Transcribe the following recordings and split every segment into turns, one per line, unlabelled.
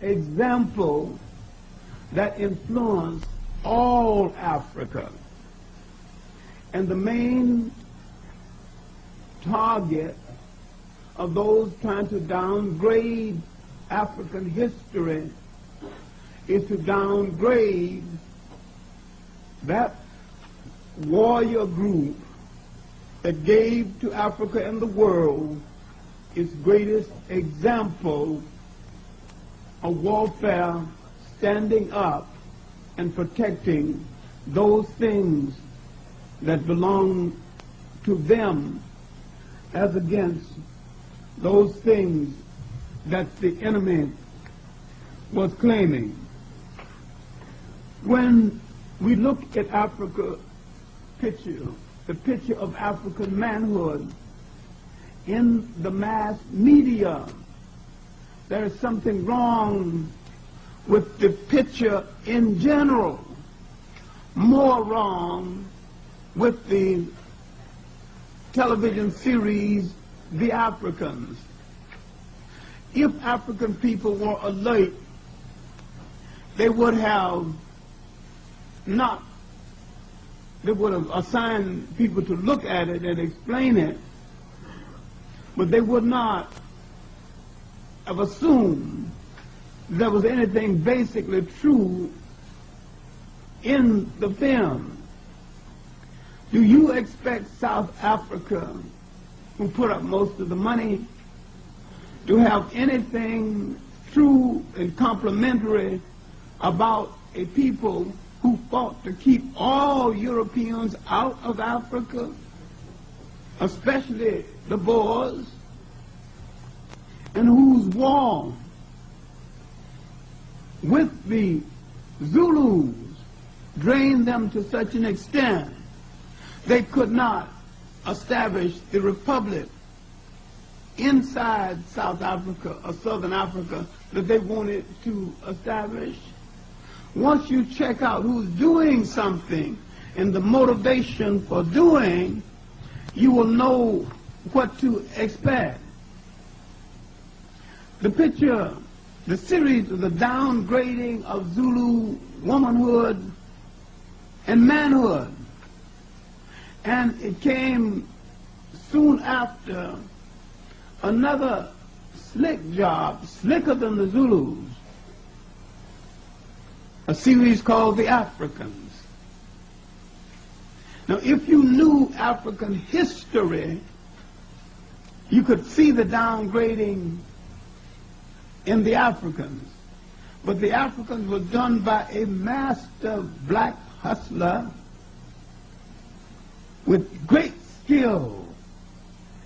example that influenced all Africa. And the main target of those trying to downgrade African history is to downgrade that warrior group that gave to Africa and the world its greatest example of warfare, standing up and protecting those things that belong to them as against those things that the enemy was claiming. When we look at Africa picture, the picture of African manhood in the mass media, there is something wrong with the picture in general, more wrong with the television series The Africans. If African people were alert, they would have assigned people to look at it and explain it, but they would not have assumed there was anything basically true in the film. Do you expect South Africa, who put up most of the money, to have anything true and complimentary about a people who fought to keep all Europeans out of Africa, especially the Boers, and whose war with the Zulus drained them to such an extent they could not establish the republic inside South Africa or Southern Africa that they wanted to establish? Once you check out who's doing something and the motivation for doing, you will know what to expect. The picture, the series of the downgrading of Zulu womanhood and manhood, and it came soon after another slick job, slicker than the Zulus, a series called The Africans. Now, if you knew African history, you could see the downgrading in The Africans. But The Africans was done by a master black hustler with great skill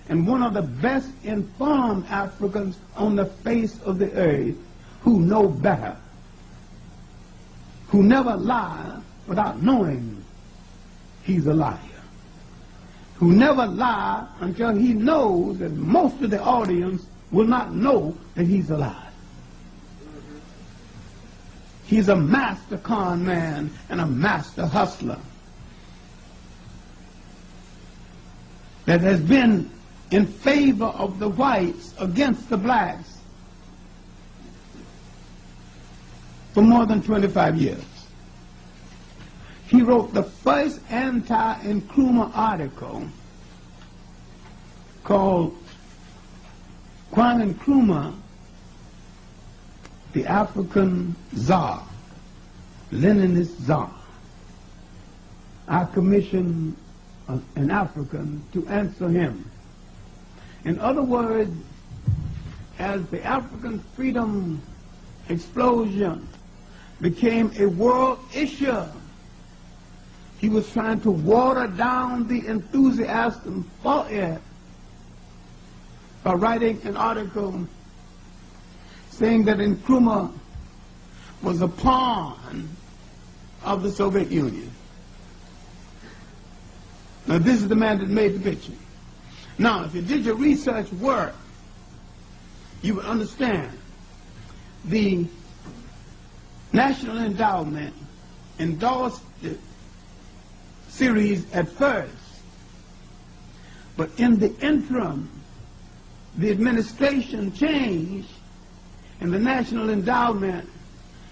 and one of the best informed Africans on the face of the earth who know better, who never lie without knowing he's a liar, who never lie until he knows that most of the audience will not know that he's a liar. He's a master con man and a master hustler that has been in favor of the whites against the blacks for more than 25 years. He wrote the first anti-Nkrumah article called Kwame Nkrumah, the African Czar, Leninist Czar. I commissioned an African to answer him. In other words, as the African freedom explosion became a world issue, he was trying to water down the enthusiasm for it by writing an article saying that Nkrumah was a pawn of the Soviet Union. Now, this is the man that made the picture. Now, if you did your research work, you would understand the National Endowment endorsed the series at first, but in the interim, the administration changed, And the National Endowment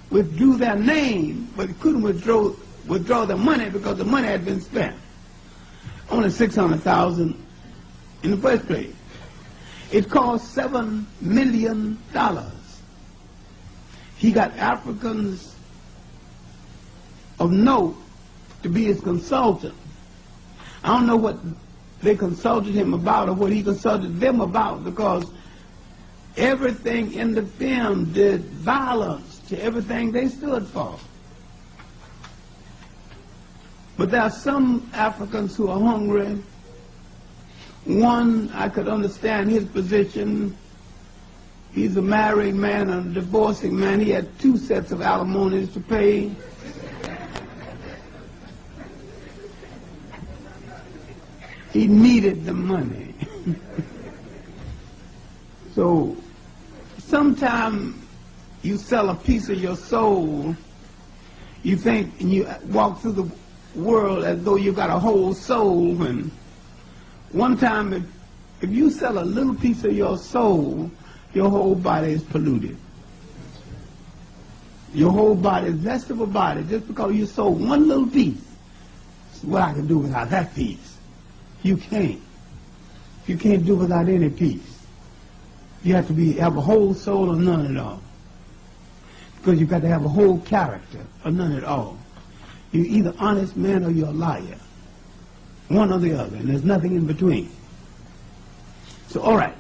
withdrew their name, but it couldn't withdraw the money because the money had been spent. Only $600,000 in the first place. It cost $7 million. He got Africans of note to be his consultant. I don't know what they consulted him about or what he consulted them about, because everything in the film did violence to everything they stood for. But there are some Africans who are hungry. One, I could understand his position. He's a married man and a divorcing man. He had 2 sets of alimonies to pay. He needed the money. So sometimes you sell a piece of your soul. You think, and you walk through the world as though you got a whole soul. And one time, if you sell a little piece of your soul, your whole body is polluted. Your whole body is less of a body just because you sold one little piece. That's what I can do without that piece. You can't. You can't do without any piece. You have to have a whole soul or none at all. Because you've got to have a whole character or none at all. You're either honest man or you're a liar. One or the other, and there's nothing in between. So, all right.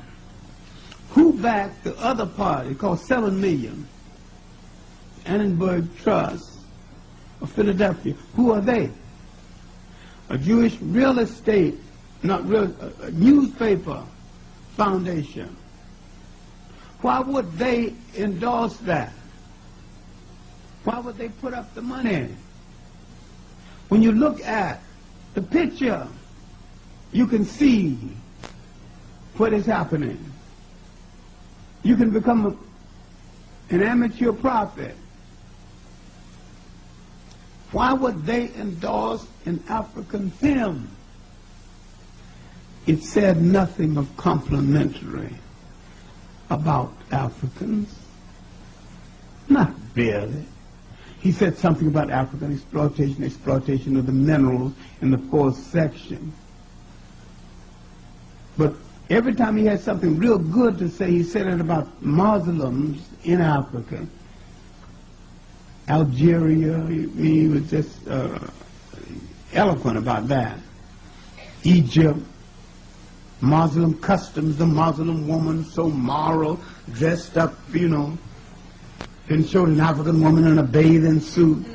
Who backed the other party called $7 million? Annenberg Trust of Philadelphia. Who are they? A Jewish real estate, a newspaper foundation. Why would they endorse that? Why would they put up the money? When you look at the picture, you can see what is happening. You can become an amateur prophet. Why would they endorse an African film? It said nothing of complimentary about Africans. Not really. He said something about African exploitation of the minerals in the 4th section. But every time he had something real good to say, he said it about Muslims in Africa. Algeria, he was just eloquent about that. Egypt, Muslim customs, the Muslim woman so moral, dressed up, and showed an African woman in a bathing suit.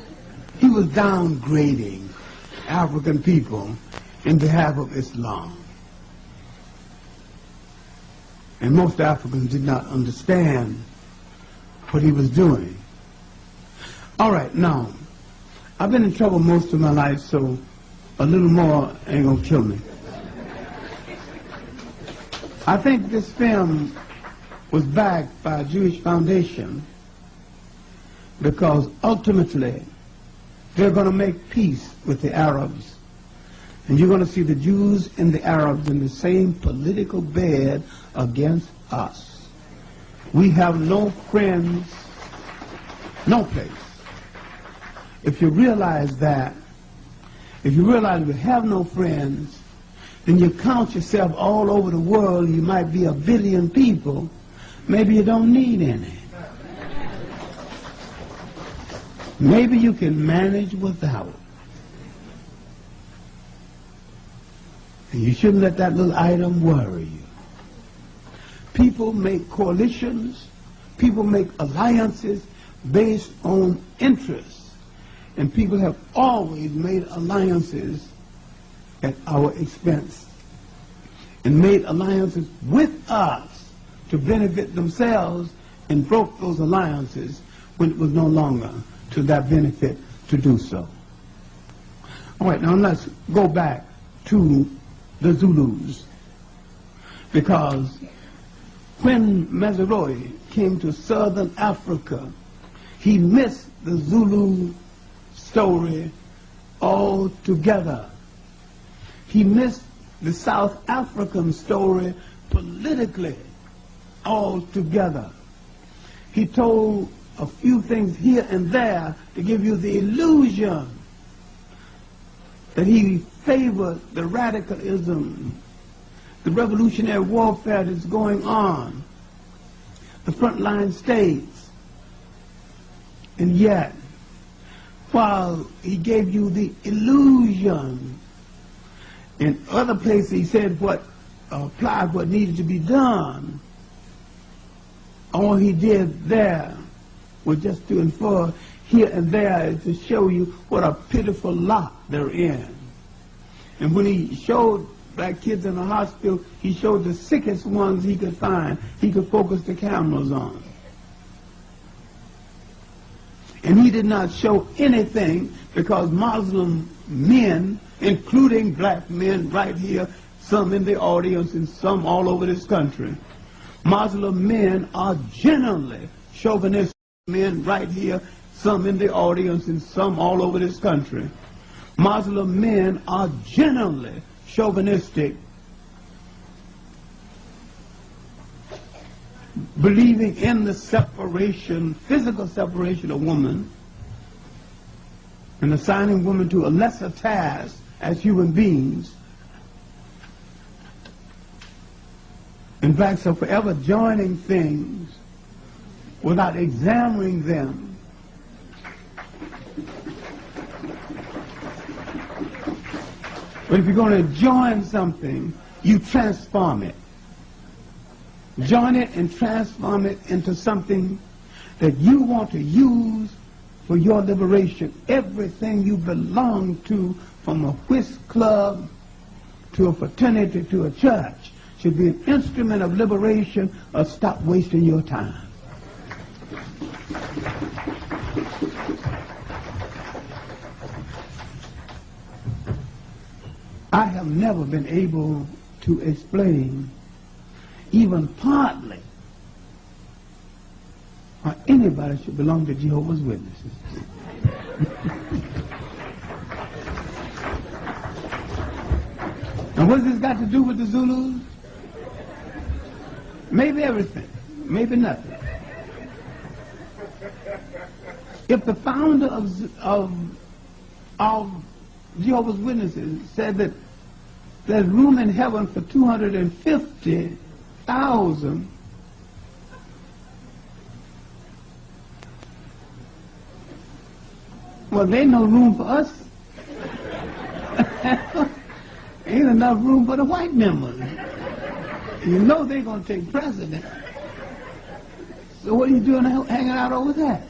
He was downgrading African people in behalf of Islam. And most Africans did not understand what he was doing. All right, now, I've been in trouble most of my life, so a little more ain't gonna kill me. I think this film was backed by a Jewish foundation because ultimately they're going to make peace with the Arabs. And you're going to see the Jews and the Arabs in the same political bed against us. We have no friends, no place. If you realize that, if you realize we have no friends, then you count yourself all over the world, you might be 1 billion people, maybe you don't need any. Maybe you can manage without. And you shouldn't let that little item worry you. People make coalitions, people make alliances based on interests. And people have always made alliances at our expense and made alliances with us to benefit themselves and broke those alliances when it was no longer to their benefit to do so. All right, now let's go back to the Zulus, because when Meseroi came to southern Africa, he missed the Zulu story altogether. He missed the South African story politically altogether. He told a few things here and there to give you the illusion that he favored the radicalism, the revolutionary warfare that's going on, the frontline states. And yet, while he gave you the illusion, in other places he said what applied what needed to be done, all he did there was just to infer here and there to show you what a pitiful lot they're in. And when he showed black kids in the hospital, he showed the sickest ones he could find, he could focus the cameras on. And he did not show anything because Muslim men, including black men right here, some in the audience and some all over this country, Muslim men are generally chauvinistic. Men right here, some in the audience and some all over this country. Muslim men are generally chauvinistic, believing in the separation, physical separation of woman, and assigning women to a lesser task as human beings. In fact, so forever joining things without examining them. But if you're going to join something, you transform it. Join it and transform it into something that you want to use for your liberation. Everything you belong to, from a whist club to a fraternity to a church, should be an instrument of liberation, or stop wasting your time. I have never been able to explain, even partly, why anybody should belong to Jehovah's Witnesses. And what has this got to do with the Zulus? Maybe everything, maybe nothing. If the founder of Jehovah's Witnesses said that there's room in heaven for 250,000, well, there ain't no room for us. Ain't enough room for the white members. You know they're going to take precedent. So what are you doing hanging out over there?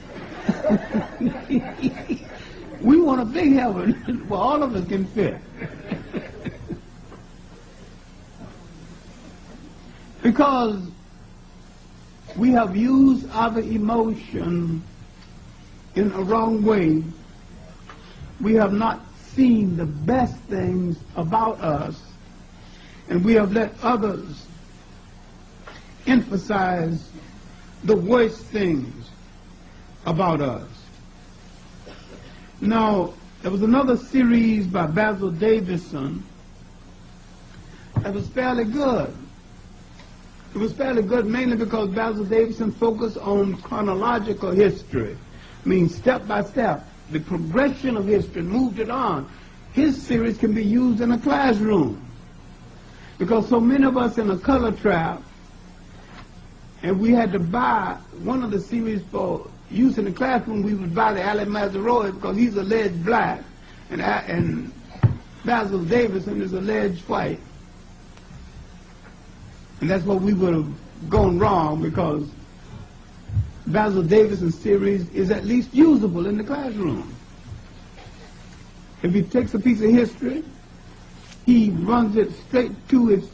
We want a big heaven where all of us can fit. Because we have used our emotion in a wrong way. We have not seen the best things about us, and we have let others emphasize the worst things about us. Now, there was another series by Basil Davidson that was fairly good. It was fairly good mainly because Basil Davidson focused on chronological history. I mean, step by step, the progression of history, moved it on. His series can be used in a classroom because so many of us in a color trap, and we had to buy one of the series for use in the classroom. We would buy the Ali Mazaroy because he's alleged black, and Basil Davidson is alleged white. And that's what we would have gone wrong, because Basil Davidson's series is at least usable in the classroom. If he takes a piece of history, he runs it straight to its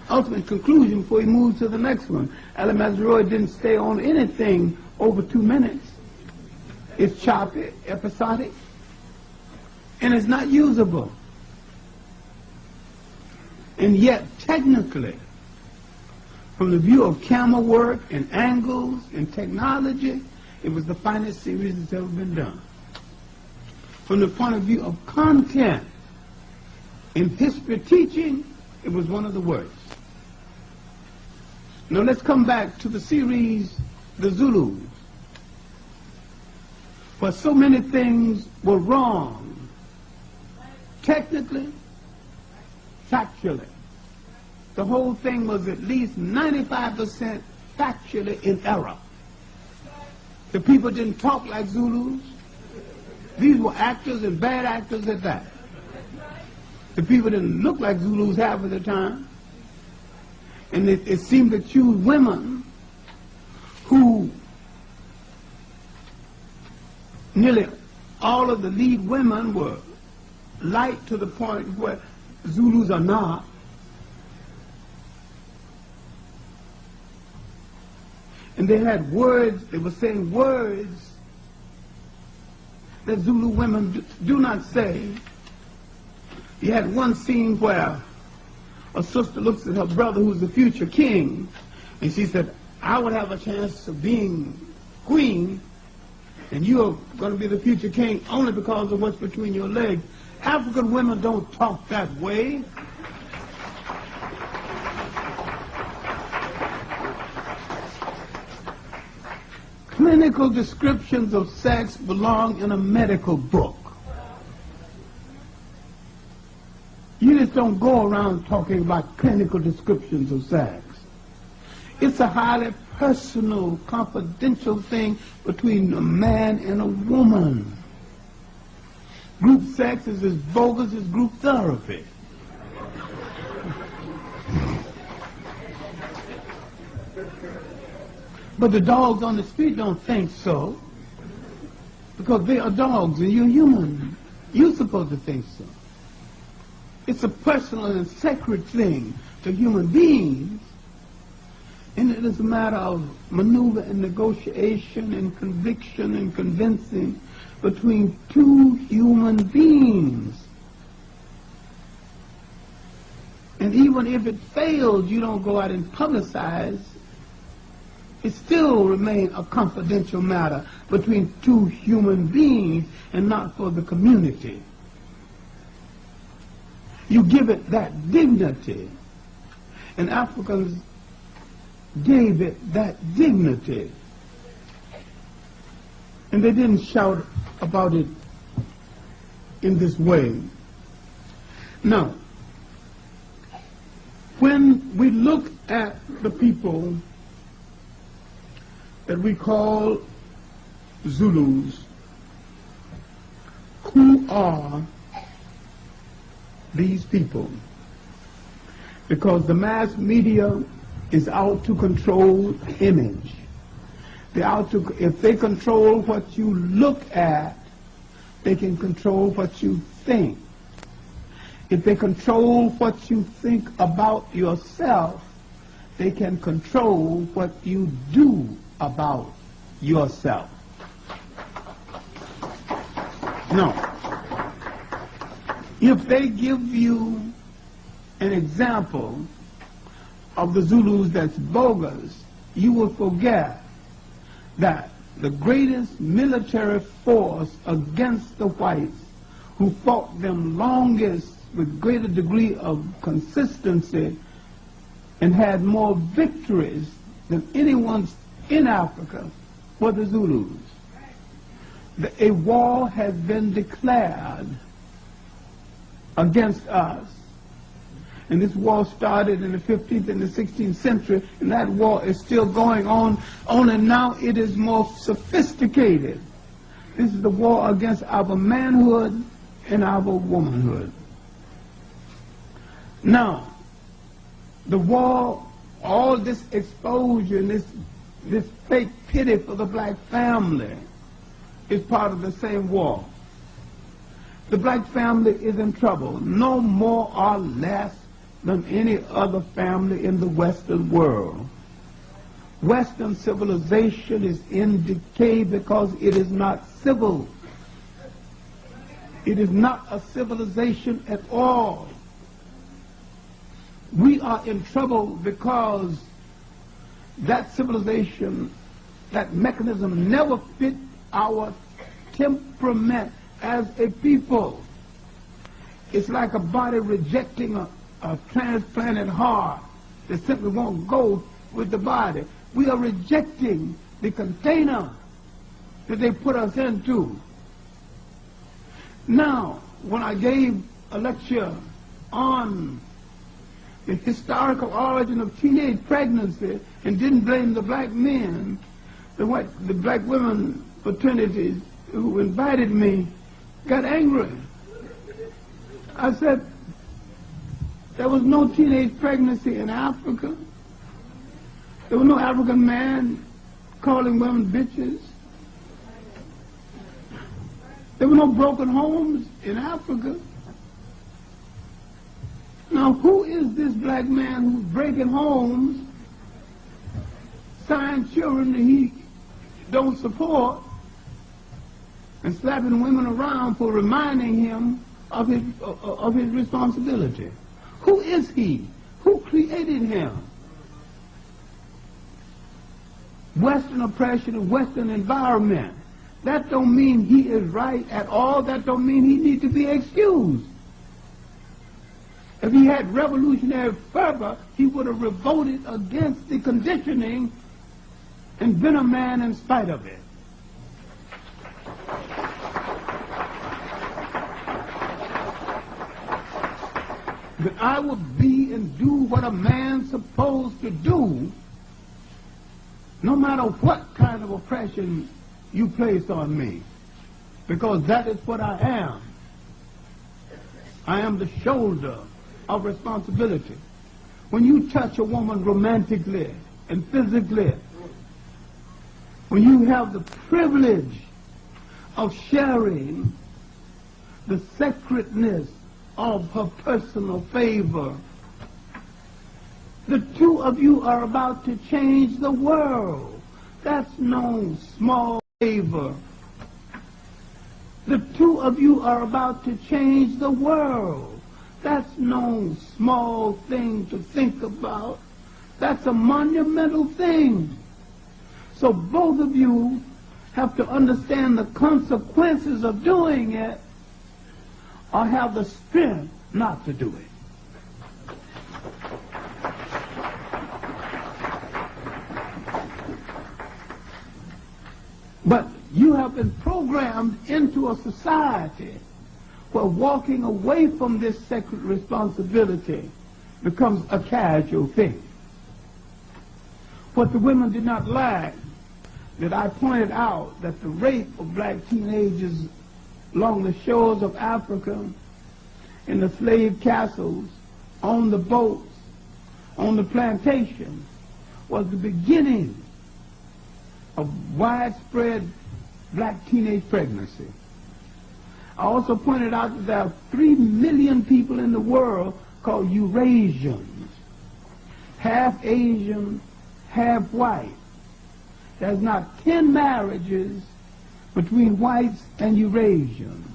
ultimate conclusion before he moves to the next one. Ali Mazaroy didn't stay on anything over 2 minutes. It's choppy, episodic, and it's not usable. And yet, technically, from the view of camera work and angles and technology, it was the finest series that's ever been done. From the point of view of content in history teaching, it was one of the worst. Now let's come back to the series the Zulus. But so many things were wrong, technically, factually. The whole thing was at least 95% factually in error. The people didn't talk like Zulus. These were actors and bad actors at that. The people didn't look like Zulus half of the time. And it seemed to choose women who nearly all of the lead women were light to the point where Zulus are not. And they had words, they were saying words that Zulu women do not say. You had one scene where a sister looks at her brother who's the future king, and she said, I would have a chance of being queen, and you're going to be the future king only because of what's between your legs. African women don't talk that way. Clinical descriptions of sex belong in a medical book. You just don't go around talking about clinical descriptions of sex. It's a highly personal, confidential thing between a man and a woman. Group sex is as bogus as group therapy. But the dogs on the street don't think so, because they are dogs and you're human. You're supposed to think so. It's a personal and sacred thing to human beings, and it is a matter of maneuver and negotiation and conviction and convincing between two human beings. And even if it fails, you don't go out and publicize. It still remains a confidential matter between two human beings and not for the community. You give it that dignity, and Africans gave it that dignity. And they didn't shout about it in this way. Now, when we look at the people that we call Zulus, who are these people? Because the mass media is out to control image. They're out to, if they control what you look at, they can control what you think. If they control what you think about yourself, they can control what you do about yourself. Now, if they give you an example of the Zulus that's bogus, you will forget that the greatest military force against the whites, who fought them longest with greater degree of consistency and had more victories than anyone in Africa, were the Zulus. A war has been declared against us. And this war started in the 15th and the 16th century, and that war is still going on, only now it is more sophisticated. This is the war against our manhood and our womanhood. Now, the war, all this exposure and this fake pity for the black family is part of the same war. The black family is in trouble, no more or less than any other family in the Western world. Western civilization is in decay because it is not civil. It is not a civilization at all. We are in trouble because that civilization, that mechanism never fit our temperament as a people. It's like a body rejecting a transplanted heart that simply won't go with the body. We are rejecting the container that they put us into. Now, when I gave a lecture on the historical origin of teenage pregnancy and didn't blame the black men, the black women fraternities who invited me got angry. I said, there was no teenage pregnancy in Africa. There was no African man calling women bitches. There were no broken homes in Africa. Now, who is this black man who's breaking homes, signing children that he don't support, and slapping women around for reminding him of his responsibility? Who is he? Who created him? Western oppression and Western environment. That don't mean he is right at all. That don't mean he needs to be excused. If he had revolutionary fervor, he would have revolted against the conditioning and been a man in spite of it. But I would be and do what a man's supposed to do, no matter what kind of oppression you place on me, because that is what I am. I am the shoulder of responsibility. When you touch a woman romantically and physically, when you have the privilege of sharing the sacredness of her personal favor, the two of you are about to change the world. That's no small favor. The two of you are about to change the world. That's no small thing to think about. That's a monumental thing. So both of you have to understand the consequences of doing it, or have the strength not to do it. But you have been programmed into a society where walking away from this sacred responsibility becomes a casual thing. What the women did not like, that I pointed out that the rape of black teenagers along the shores of Africa, in the slave castles, on the boats, on the plantation, was the beginning of widespread black teenage pregnancy. I also pointed out that there are 3 million people in the world called Eurasians, half Asian, half white. There's not 10 marriages between whites and Eurasians.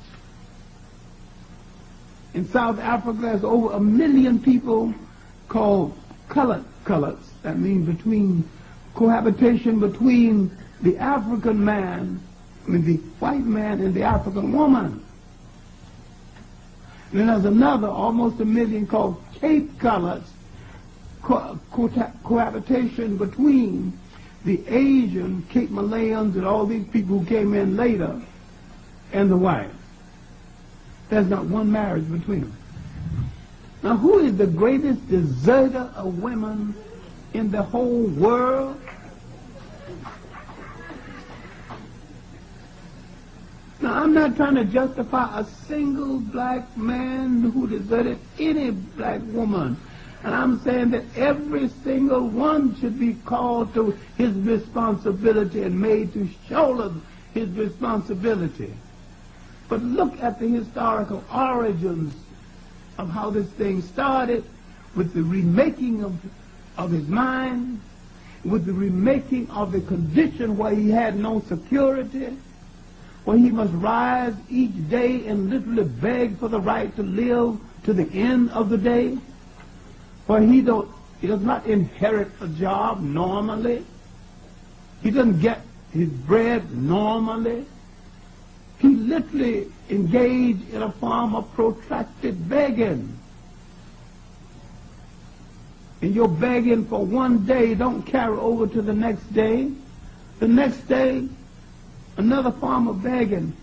In South Africa, there's over 1 million people called coloreds. That means cohabitation between the African man, the white man, and the African woman. And then there's another, almost 1 million, called Cape coloreds, cohabitation between the Asian, Cape Malayans, and all these people who came in later, and the whites. There's not one marriage between them. Now, who is the greatest deserter of women in the whole world? Now, I'm not trying to justify a single black man who deserted any black woman. And I'm saying that every single one should be called to his responsibility and made to shoulder his responsibility. But look at the historical origins of how this thing started, with the remaking of his mind, with the remaking of the condition where he had no security, where he must rise each day and literally beg for the right to live to the end of the day, where he does not inherit a job normally. He doesn't get his bread normally. He literally engaged in a form of protracted begging. And your begging for one day don't carry over to the next day. The next day, another form of begging,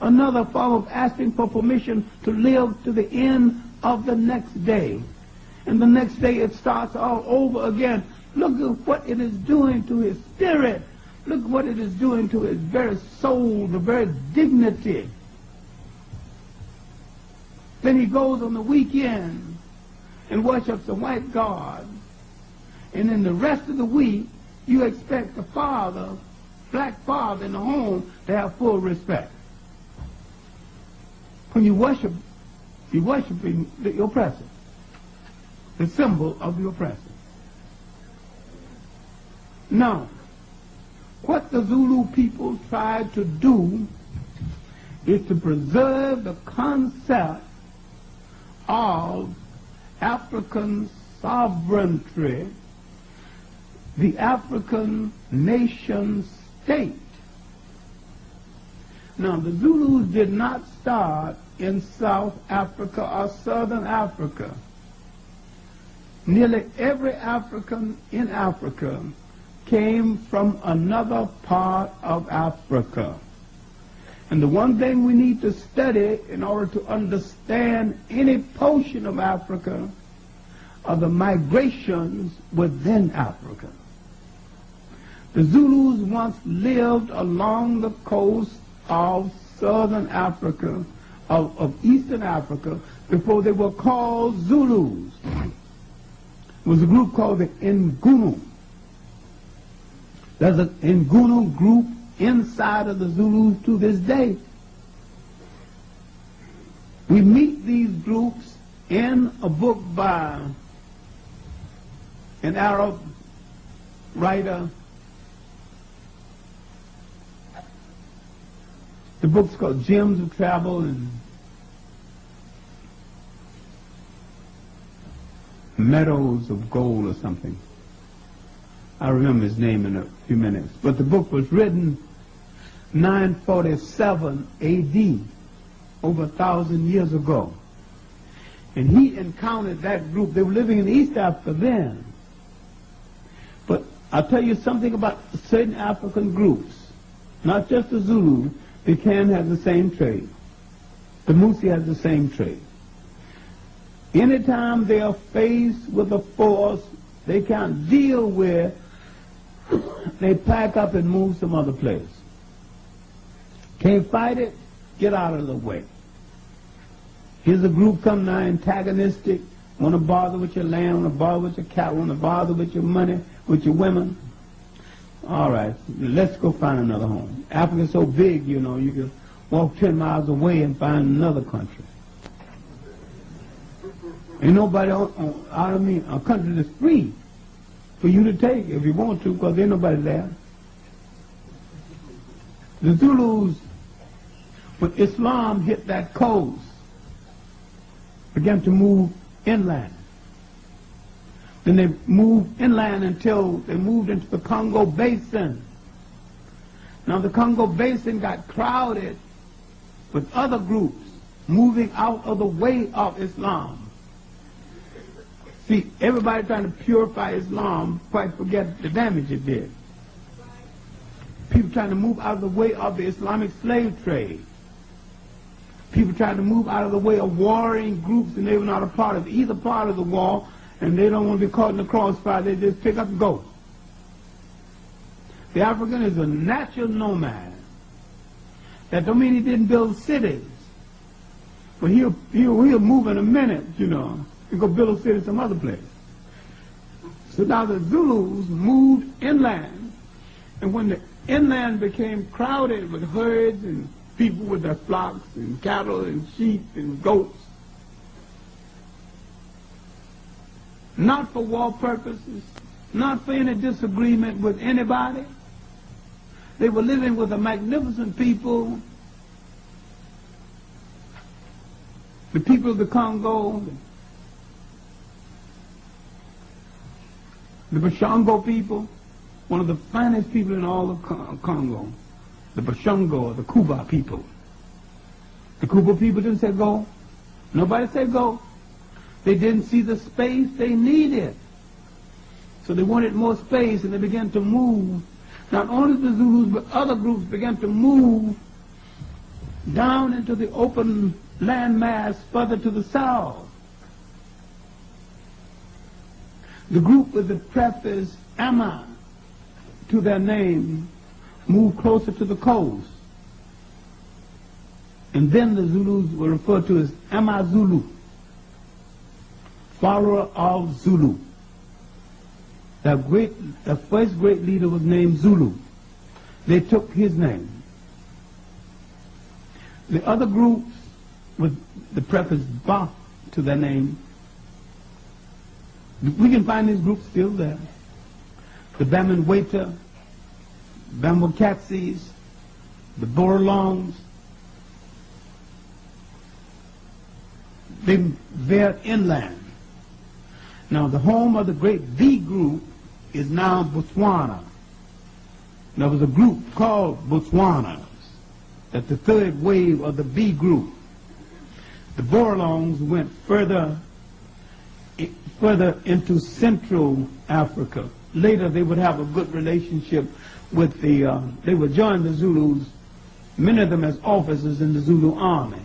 another form of asking for permission to live to the end of the next day. And the next day it starts all over again. Look at what it is doing to his spirit. Look at what it is doing to his very soul, the very dignity. Then he goes on the weekend and worships the white god. And in the rest of the week, you expect the father, black father in the home, to have full respect. When you worship, you're worshiping the oppressor, the symbol of the oppressor. Now, what the Zulu people tried to do is to preserve the concept of African sovereignty, the African nation state. Now, the Zulus did not start in South Africa or Southern Africa. Nearly every African in Africa came from another part of Africa. And the one thing we need to study in order to understand any portion of Africa are the migrations within Africa. The Zulus once lived along the coast of Southern Africa, of Eastern Africa, before they were called Zulus. It was a group called the Ngunu. There's an Ngunu group inside of the Zulus to this day. We meet these groups in a book by an Arab writer. The book's called Gems of Travel and Meadows of Gold or something. I remember his name in a few minutes. But the book was written 947 A.D., over 1,000 years ago. And he encountered that group. They were living in East Africa then. But I'll tell you something about certain African groups, not just the Zulu. The Kan has the same trait. The Musi has the same trait. Anytime they are faced with a force they can't deal with, they pack up and move some other place. Can't fight it? Get out of the way. Here's a group come now antagonistic, want to bother with your land, want to bother with your cattle, want to bother with your money, with your women. All right, let's go find another home. Africa's so big, you know, you can walk 10 miles away and find another country. Ain't nobody a country that's free for you to take if you want to, because ain't nobody there. The Zulus, when Islam hit that coast, began to move inland. Then they moved inland until they moved into the Congo Basin. Now the Congo Basin got crowded with other groups moving out of the way of Islam. See, everybody trying to purify Islam quite forget the damage it did. People trying to move out of the way of the Islamic slave trade. People trying to move out of the way of warring groups, and they were not a part of either part of the war, and they don't want to be caught in the crossfire. They just pick up and go. The African is a natural nomad. That don't mean he didn't build cities, but he'll move in a minute, you know, and go build a city some other place. So now the Zulus moved inland, and when the inland became crowded with herds and people with their flocks and cattle and sheep and goats, not for war purposes, not for any disagreement with anybody. They were living with a magnificent people, the people of the Congo, the Bashongo people, one of the finest people in all of Congo, the Bashongo, the Kuba people. The Kuba people didn't say go. Nobody said go. They didn't see the space they needed. So they wanted more space, and they began to move Not only the Zulus, but other groups began to move down into the open landmass further to the south. The group with the preface Ama to their name moved closer to the coast. And then the Zulus were referred to as Amazulu, follower of Zulu. The first great leader was named Zulu. They took his name. The other groups with the preface Ba to their name, we can find these groups still there. The Bamangweta, Bambokatsis, the Borolongs, they veered inland. Now the home of the great V group is now Botswana. There was a group called Botswanas, that the third wave of the B group. The Borolongs went further into Central Africa. Later they would have a good relationship with they would join the Zulus, many of them as officers in the Zulu army.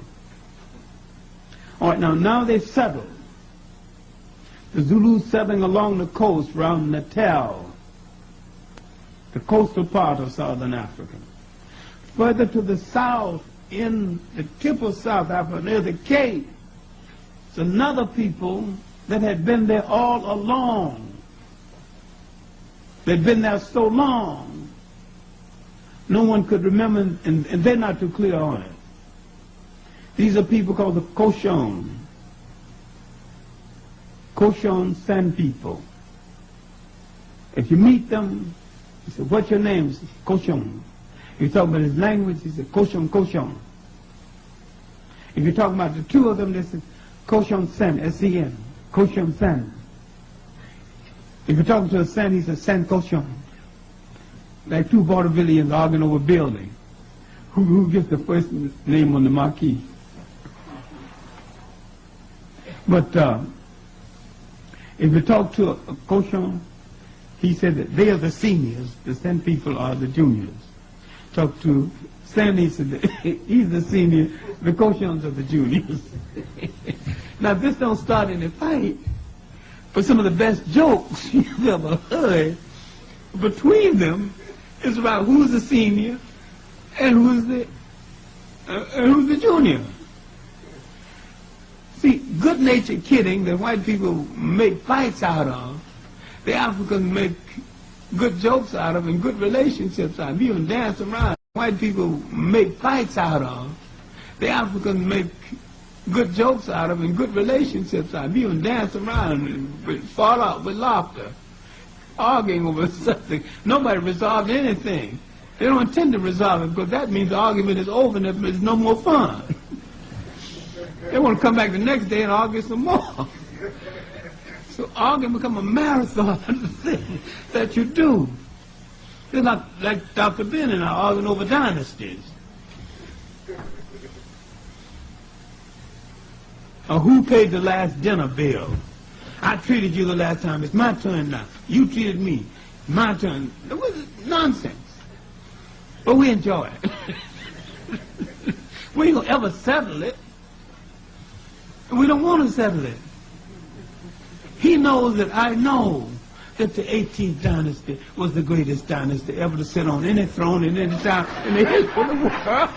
All right, now they settled. The Zulus settling along the coast around Natal, the coastal part of southern Africa. Further to the south, in the tip of South Africa, near the Cape, it's another people that had been there all along. They'd been there so long, no one could remember, and they're not too clear on it. These are people called the Koshon. Koshon San people. If you meet them, you say, what's your name? He says, Koshon. If you talk about his language, he says, Koshon, Koshon. If you talk about the two of them, they say, Koshon San, S-E-N. Koshon San. If you're talking to a San, he says, San Koshon. Like two vaudevillians arguing over a building. Who gets the first name on the marquee? But if you talk to a Koshon, he said that they are the seniors, the San people are the juniors. Talk to San, he said that he's the senior, the Koshons are the juniors. Now this don't start any fight, but some of the best jokes you've ever heard between them is about who's the senior and who's the junior. See, good-natured kidding that white people make fights out of, the Africans make good jokes out of and good relationships out of. Even dance around. White people make fights out of, the Africans make good jokes out of and good relationships out of. Even dance around and fall out with laughter, arguing over something. Nobody resolved anything. They don't intend to resolve it because that means the argument is over and there's no more fun. They want to come back the next day and argue some more. So arguing become a marathon thing that you do. It's not like Dr. Ben and I arguing over dynasties. Or who paid the last dinner bill? I treated you the last time. It's my turn now. You treated me. My turn. It was nonsense. But we enjoy it. We ain't gonna ever settle it. We don't want to settle it. He knows that I know that the 18th dynasty was the greatest dynasty ever to sit on any throne in any time in the history of the world.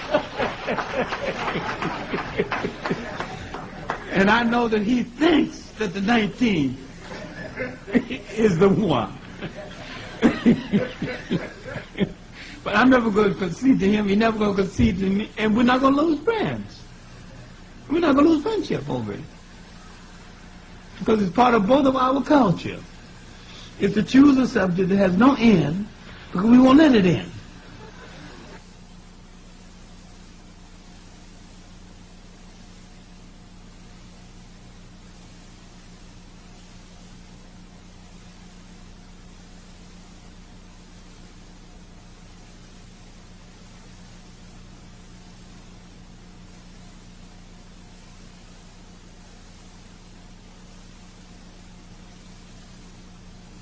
And I know that he thinks that the 19th is the one. But I'm never going to concede to him. He's never going to concede to me. And we're not going to lose friends. We're not going to lose friendship over it. Because it's part of both of our culture. It's to choose a subject that has no end, because we won't let it end.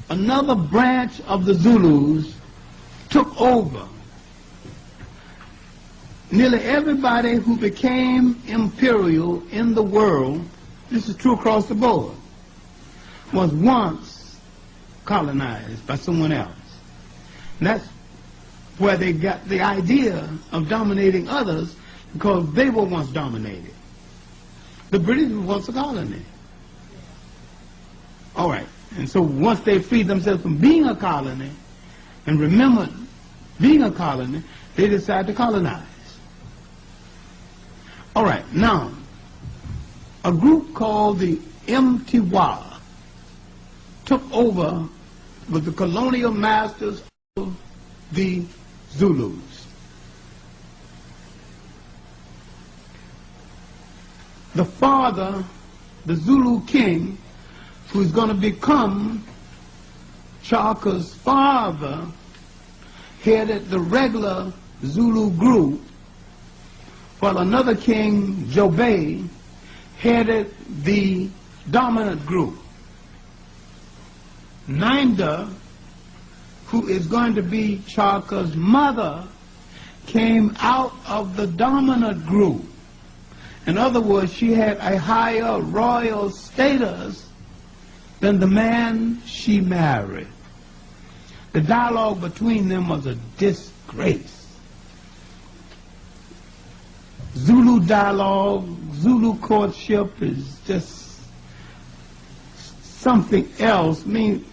Another branch of the Zulus took over. Nearly everybody who became imperial in the world, this is true across the board, was once colonized by someone else. And that's where they got the idea of dominating others, because they were once dominated. The British were once a colony. All right. And so once they freed themselves from being a colony and remembered being a colony, they decided to colonize. All right. Now, a group called the Mtiwa took over with the colonial masters of the Zulus. The father, the Zulu king, who's going to become Clarke's father, headed the regular Zulu group, while another king, Jobe, headed the dominant group. Ninda, who is going to be Clarke's mother, came out of the dominant group. In other words, she had a higher royal status than the man she married. The dialogue between them was a disgrace. Zulu dialogue, Zulu courtship is just something else. I mean,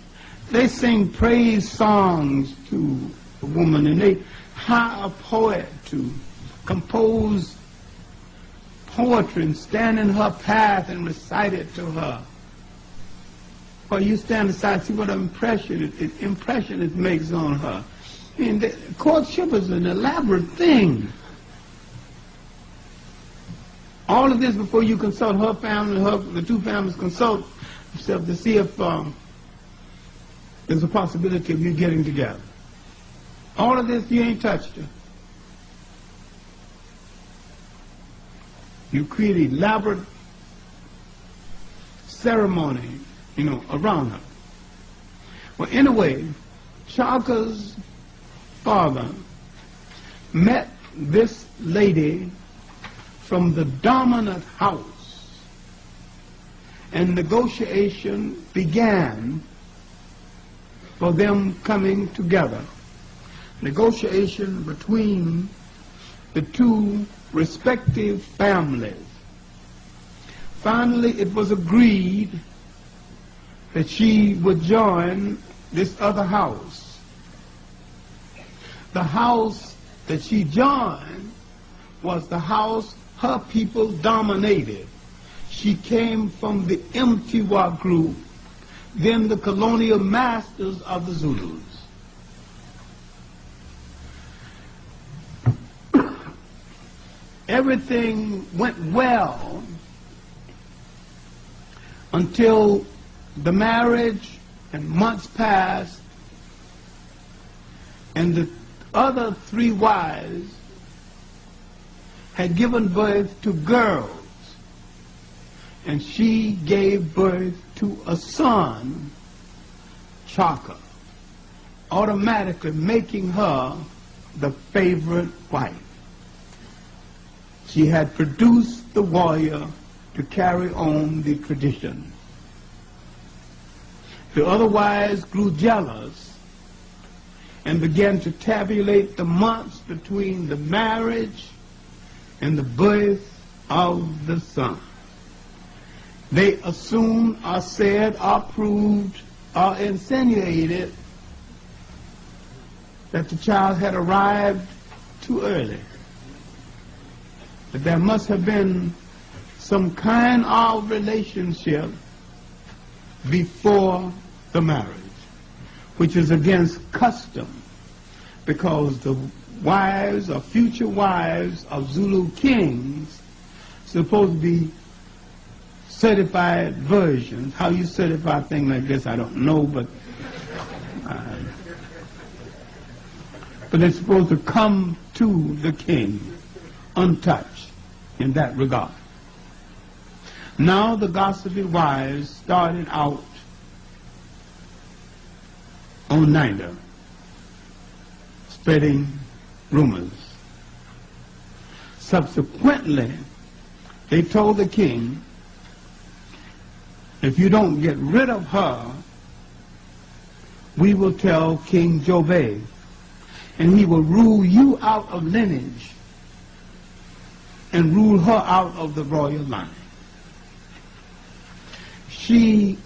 they sing praise songs to a woman, and they hire a poet to compose poetry and stand in her path and recite it to her. Or you stand aside and see what impression it makes on her. I mean, the courtship is an elaborate thing. All of this before you consult her family, the two families consult themselves to see if there's a possibility of you getting together. All of this, you ain't touched her. You create elaborate ceremony, around her. Well, anyway, Clarke's father met this lady from the dominant house, and negotiation began for them coming together. Negotiation between the two respective families. Finally, it was agreed that she would join this other house. The house that she joined was the house her people dominated. She came from the Mtiwa group, then the colonial masters of the Zulus. Everything went well until the marriage and months passed, and the other three wives had given birth to girls, and she gave birth to a son, Clarke, automatically making her the favorite wife. She had produced the warrior to carry on the tradition. The other wives grew jealous and began to tabulate the months between the marriage and the birth of the son. They assumed or said or proved or insinuated that the child had arrived too early, that there must have been some kind of relationship before the marriage, which is against custom, because the wives or future wives of Zulu kings supposed to be certified virgins. How you certify a thing like this, I don't know, but they're supposed to come to the king untouched in that regard. Now the gossipy wives started out on Ninda, spreading rumors. Subsequently, they told the king, if you don't get rid of her, we will tell King Jobei, and he will rule you out of lineage and rule her out of the royal line. She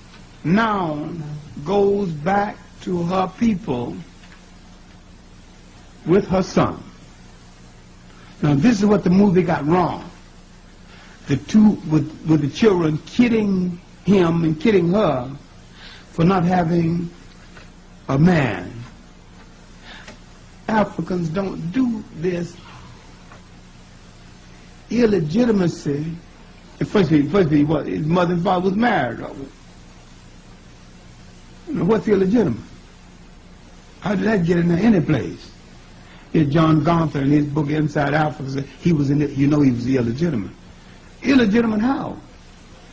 now goes back to her people with her son. Now this is what the movie got wrong. The two with the children kidding him and kidding her for not having a man. Africans don't do this illegitimacy. First, his mother and father was married. What's illegitimate? How did that get in there any place? Here, John Gunther in his book Inside Africa said he was in it. You know, he was illegitimate. Illegitimate how?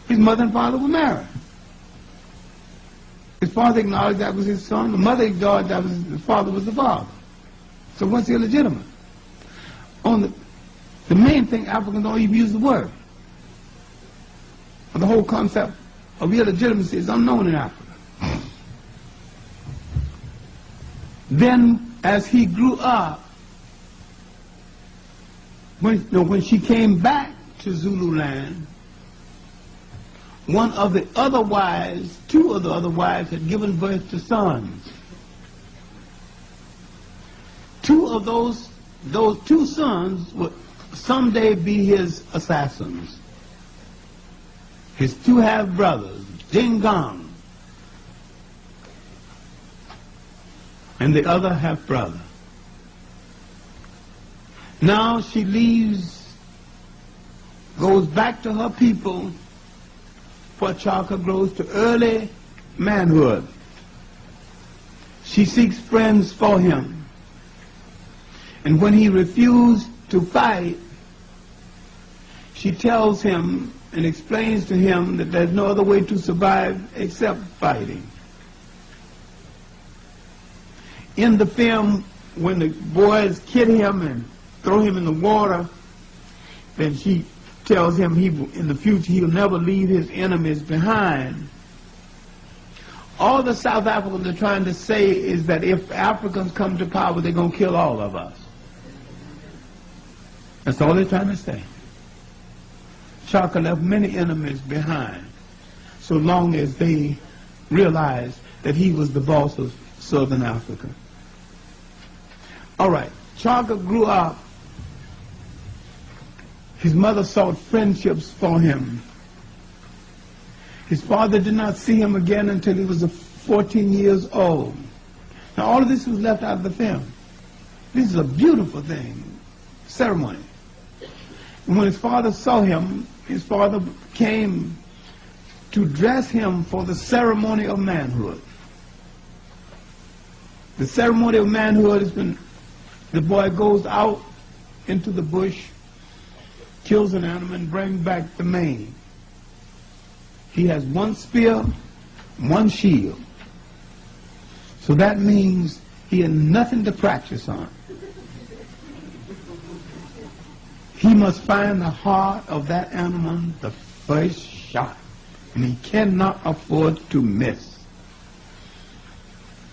His mother and father were married. His father acknowledged that was his son. The mother acknowledged that was his father was the father. So what's illegitimate? On the main thing, Africans don't even use the word. The whole concept of illegitimacy is unknown in Africa. Then, as he grew up, when she came back to Zululand, one of the other wives, two of the other wives had given birth to sons. Two of those two sons would someday be his assassins. His two half-brothers, Dingang, and the other half-brother. Now she leaves, goes back to her people, for Clarke grows to early manhood. She seeks friends for him. And when he refused to fight, she tells him and explains to him that there's no other way to survive except fighting. In the film, when the boys kid him and throw him in the water, then she tells him in the future he'll never leave his enemies behind. All the South Africans are trying to say is that if Africans come to power, they're going to kill all of us. That's all they're trying to say. Clarke left many enemies behind, so long as they realized that he was the boss of Southern Africa. All right, Clarke grew up. His mother sought friendships for him. His father did not see him again until he was 14 years old. Now all of this was left out of the film. This is a beautiful thing, ceremony. And when his father saw him, his father came to dress him for the ceremony of manhood. The ceremony of manhood is when the boy goes out into the bush, kills an animal, and brings back the mane. He has one spear, one shield. So that means he had nothing to practice on. He must find the heart of that animal the first shot, and he cannot afford to miss.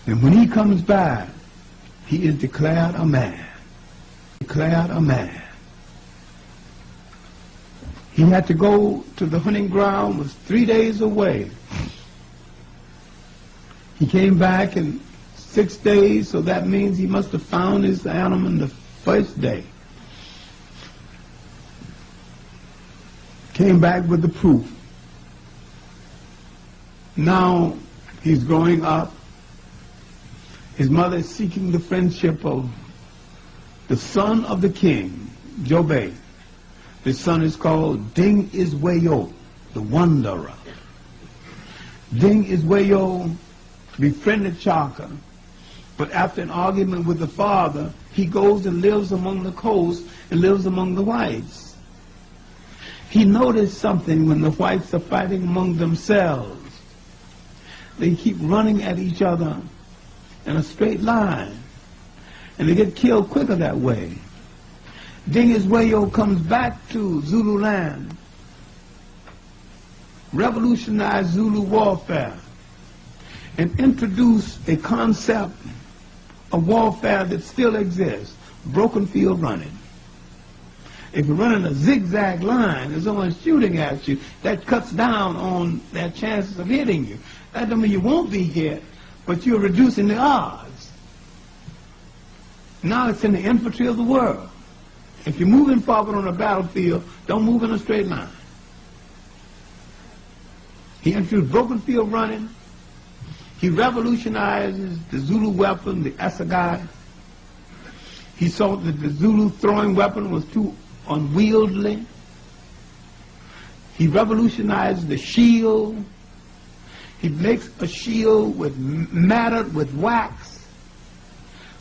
And when he comes by, he is declared a man. Declared a man. He had to go to the hunting ground, was 3 days away. He came back in 6 days, so that means he must have found his animal the first day. Came back with the proof. Now he's growing up. His mother is seeking the friendship of the son of the king, Jobei. His son is called Ding Iswayo, the Wanderer. Ding Iswayo befriended Clarke, but after an argument with the father, he goes and lives among the coast and lives among the whites. He noticed something when the whites are fighting among themselves. They keep running at each other in a straight line. and they get killed quicker that way. Dingiswayo comes back to Zulu land, revolutionized Zulu warfare, and introduced a concept of warfare that still exists, broken field running. If you're running a zigzag line and someone's shooting at you, that cuts down on their chances of hitting you. That doesn't mean you won't be hit, but you're reducing the odds. Now it's in the infantry of the world. If you're moving forward on a battlefield, don't move in a straight line. He introduced broken field running. He revolutionizes the Zulu weapon, the assegai. He saw that the Zulu throwing weapon was too unwieldy. He revolutionized the shield. He makes a shield with matted with wax.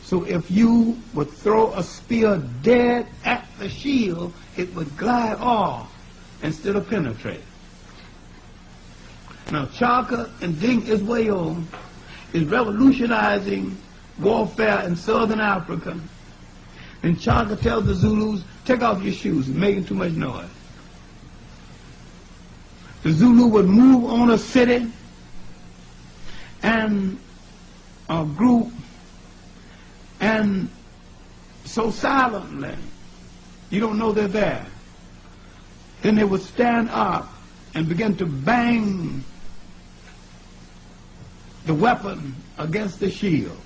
So if you would throw a spear dead at the shield, it would glide off instead of penetrate. Now Clarke and Dingiswayo is revolutionizing warfare in southern Africa. And Clarke tells the Zulus, take off your shoes, you're making too much noise. The Zulu would move on a city and a group, and so silently, you don't know they're there. Then they would stand up and begin to bang the weapon against the shield.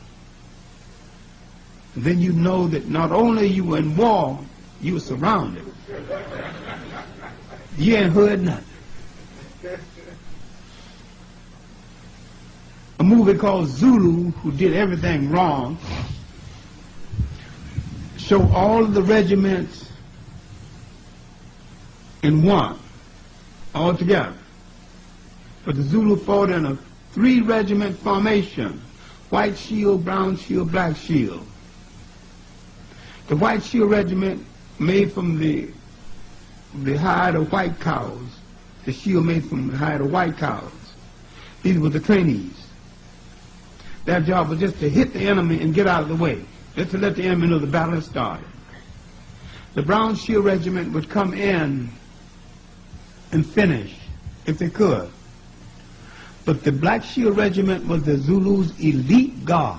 And then you know that not only you were in war, you were surrounded. You ain't heard nothing. A movie called Zulu, who did everything wrong, show all of the regiments in one, all together. But the Zulu fought in a 3-regiment formation: white shield, brown shield, black shield. The white shield regiment made from the hide of white cows. The shield made from the hide of white cows. These were the trainees. Their job was just to hit the enemy and get out of the way, just to let the enemy know the battle had started. The brown shield regiment would come in and finish if they could. But the black shield regiment was the Zulus' elite guard.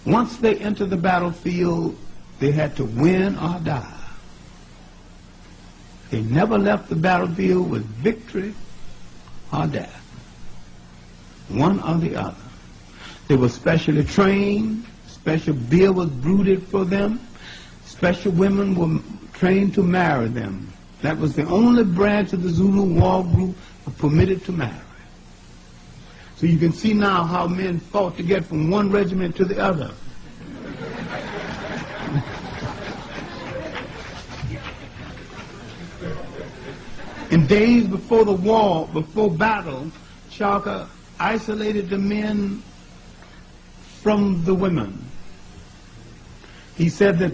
Once they entered the battlefield, they had to win or die. They never left the battlefield with victory or death. One or the other. They were specially trained. Special beer was brewed for them. Special women were trained to marry them. That was the only branch of the Zulu war group permitted to marry. So you can see now how men fought to get from one regiment to the other. In days before the war, before battle, Clarke isolated the men from the women. He said that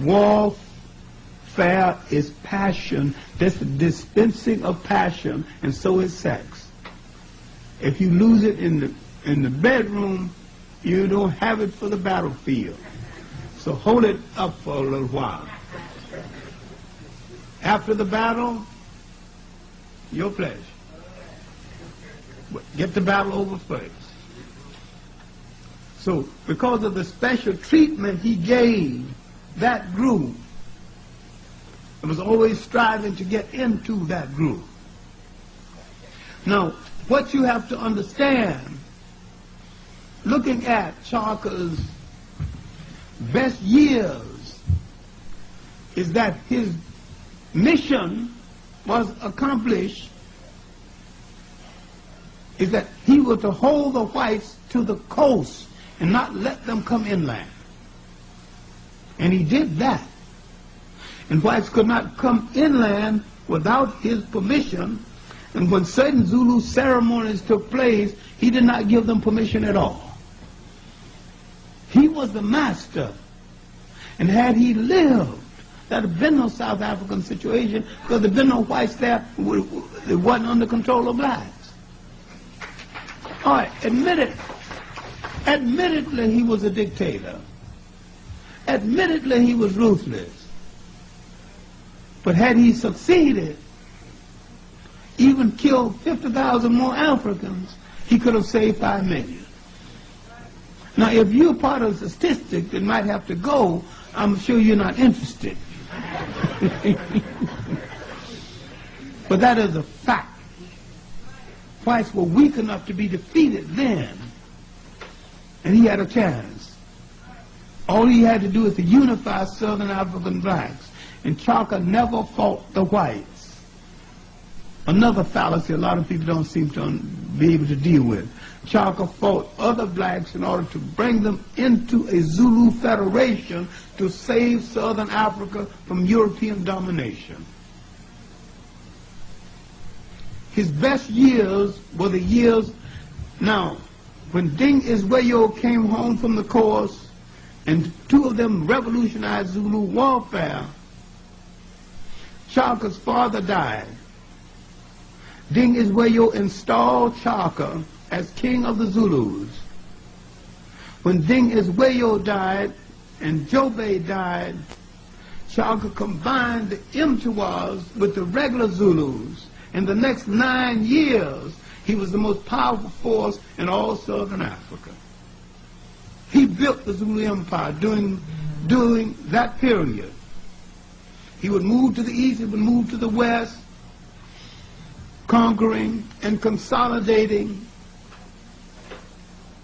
warfare is passion. That's the dispensing of passion, and so is sex. If you lose it in the bedroom, you don't have it for the battlefield. So hold it up for a little while. After the battle, your pleasure. Get the battle over first. So because of the special treatment he gave that group, it was always striving to get into that group. Now, what you have to understand, looking at Clarke's best years, is that his mission was accomplished, is that he was to hold the whites to the coast and not let them come inland. And he did that. And whites could not come inland without his permission. And when certain Zulu ceremonies took place, he did not give them permission at all. He was the master. And had he lived, there had been no South African situation, because there had been no whites there. It wasn't under control of blacks. All right, admit it. Admittedly, he was a dictator. Admittedly, he was ruthless. But had he succeeded, even killed 50,000 more Africans, he could have saved 5 million. Now, if you're part of the statistic that might have to go, I'm sure you're not interested. But that is a fact. Whites were weak enough to be defeated then, and he had a chance. All he had to do is to unify Southern African blacks, and Clarke never fought the whites. Another fallacy a lot of people don't seem to be able to deal with. Clarke fought other blacks in order to bring them into a Zulu federation to save Southern Africa from European domination. His best years were the years, now, when Ding Iswayo came home from the course, and 2 of them revolutionized Zulu warfare, Clarke's father died. Ding Iswayo installed Clarke as king of the Zulus. When Ding Iswayo died and Jobe died, Clarke combined the Mtiwas with the regular Zulus. In the next 9 years, he was the most powerful force in all Southern Africa. He built the Zulu Empire during that period. He would move to the east, he would move to the west, conquering and consolidating.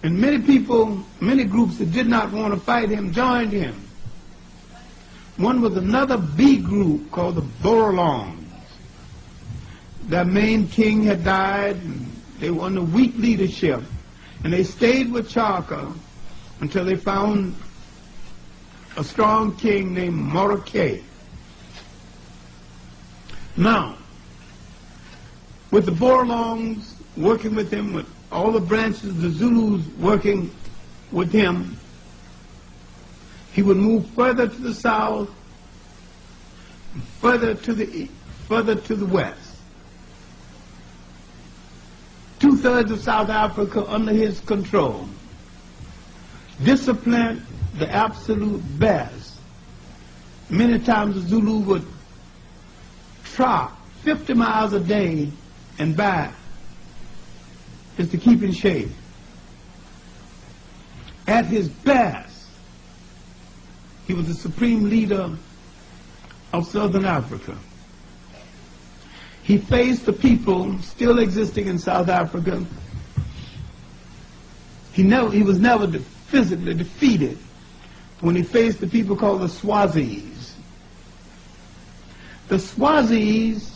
And many people, many groups that did not want to fight him joined him. One was another B group called the Borolongs. Their main king had died, and they were under weak leadership. And they stayed with Clarke until they found a strong king named Morake. Now, with the Borolongs working with him, with all the branches of the Zulus working with him, he would move further to the south, further to the west. 2/3 of South Africa under his control. Discipline, the absolute best. Many times the Zulu would trot 50 miles a day and back just to keep in shape. At his best, he was the supreme leader of Southern Africa. He faced the people still existing in South Africa. He was never physically defeated when he faced the people called the Swazis. The Swazis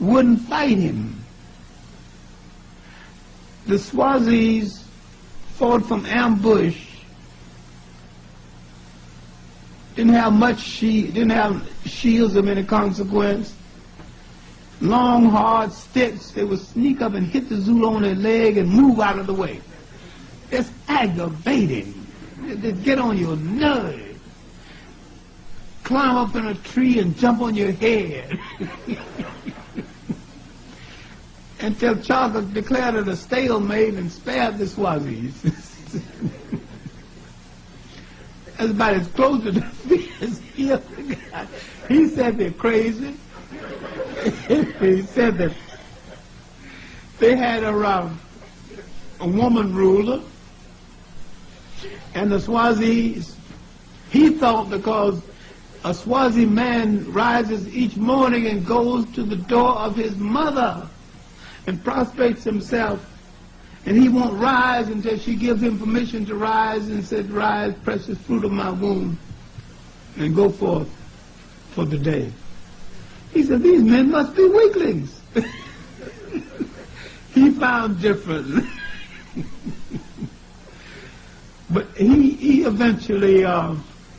wouldn't fight him. The Swazis fought from ambush. Didn't have shields of any consequence. Long, hard sticks. They would sneak up and hit the Zulu on their leg and move out of the way. It's aggravating. They get on your nerves. Climb up in a tree and jump on your head. Until Clarke declared it a stalemate and spared the Swazis. That's about as close to defeat as he ever got. He said they're crazy. He said that they had a woman ruler, and the Swazis, he thought because a Swazi man rises each morning and goes to the door of his mother and prostrates himself, and he won't rise until she gives him permission to rise and said, "Rise, precious fruit of my womb," and go forth for the day. He said, these men must be weaklings. He found different. But he eventually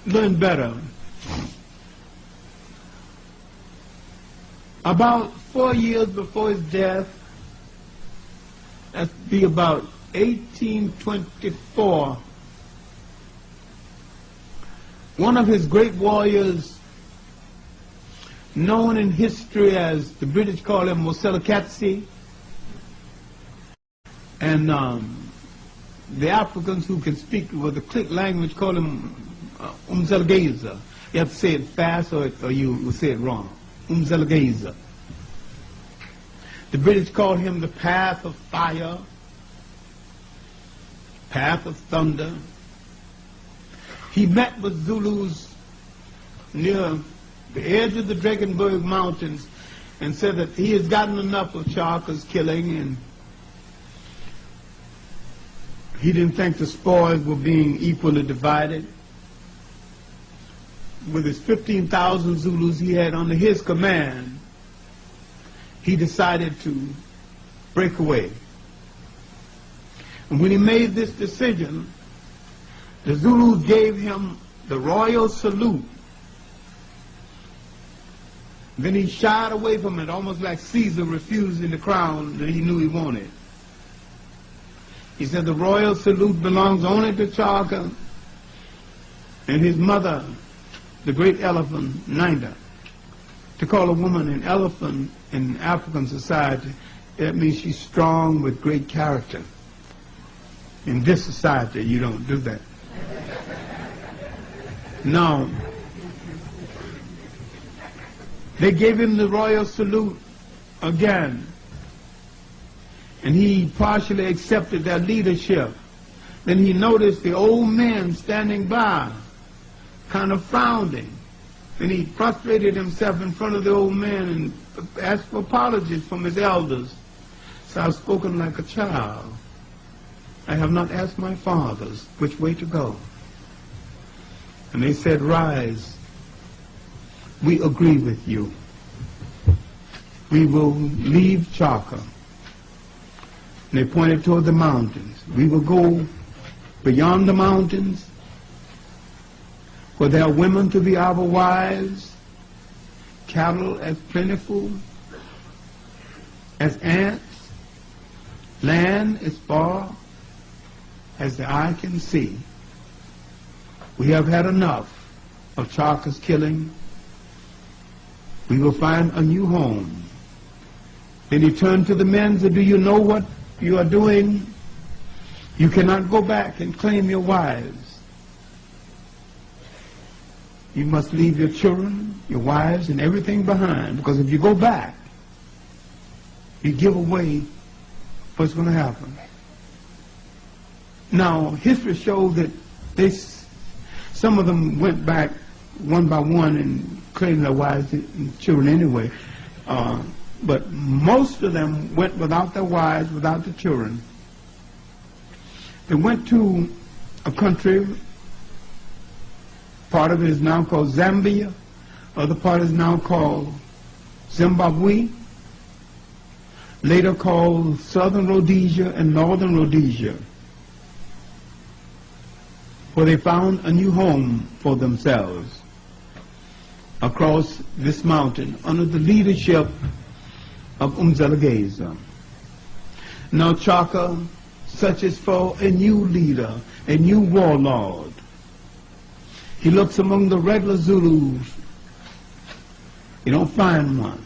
learned better. About 4 years before his death, that'd be about 1824, one of his great warriors, known in history as, the British call him Moselekatsi, and the Africans who can speak with the click language call him Umzelgeza. You have to say it fast or you will say it wrong. Umzelgeza. The British called him the path of fire, path of thunder. He met with Zulus near the edge of the Drakensberg Mountains and said that he has gotten enough of Clarke's killing, and he didn't think the spoils were being equally divided. With his 15,000 Zulus he had under his command, he decided to break away. And when he made this decision, the Zulus gave him the royal salute. Then he shied away from it, almost like Caesar refusing the crown that he knew he wanted. He said the royal salute belongs only to Clarke and his mother, the great elephant, Nina. To call a woman an elephant in African society, that means she's strong with great character. In this society, you don't do that. Now, they gave him the royal salute again, and he partially accepted their leadership. Then he noticed the old men standing by, kind of frowning. Then he prostrated himself in front of the old men and asked for apologies from his elders. So I've spoken like a child. I have not asked my fathers which way to go. And they said, rise. We agree with you. We will leave Clarke. And they pointed toward the mountains. We will go beyond the mountains, where there are women to be our wives, cattle as plentiful as ants, land as far as the eye can see. We have had enough of Clarke's killing. We will find a new home. Then he turned to the men and said, do you know what you are doing? You cannot go back and claim your wives. You must leave your children, your wives, and everything behind, because if you go back, you give away what's going to happen. Now, history shows that some of them went back one by one and claimed their wives and children anyway. But most of them went without their wives, without the children. They went to a country, part of it is now called Zambia, other part is now called Zimbabwe, later called Southern Rhodesia and Northern Rhodesia, where they found a new home for themselves across this mountain under the leadership of Umzelgeza. Now Clarke searches for a new leader, a new warlord. He looks among the regular Zulus. You don't find one.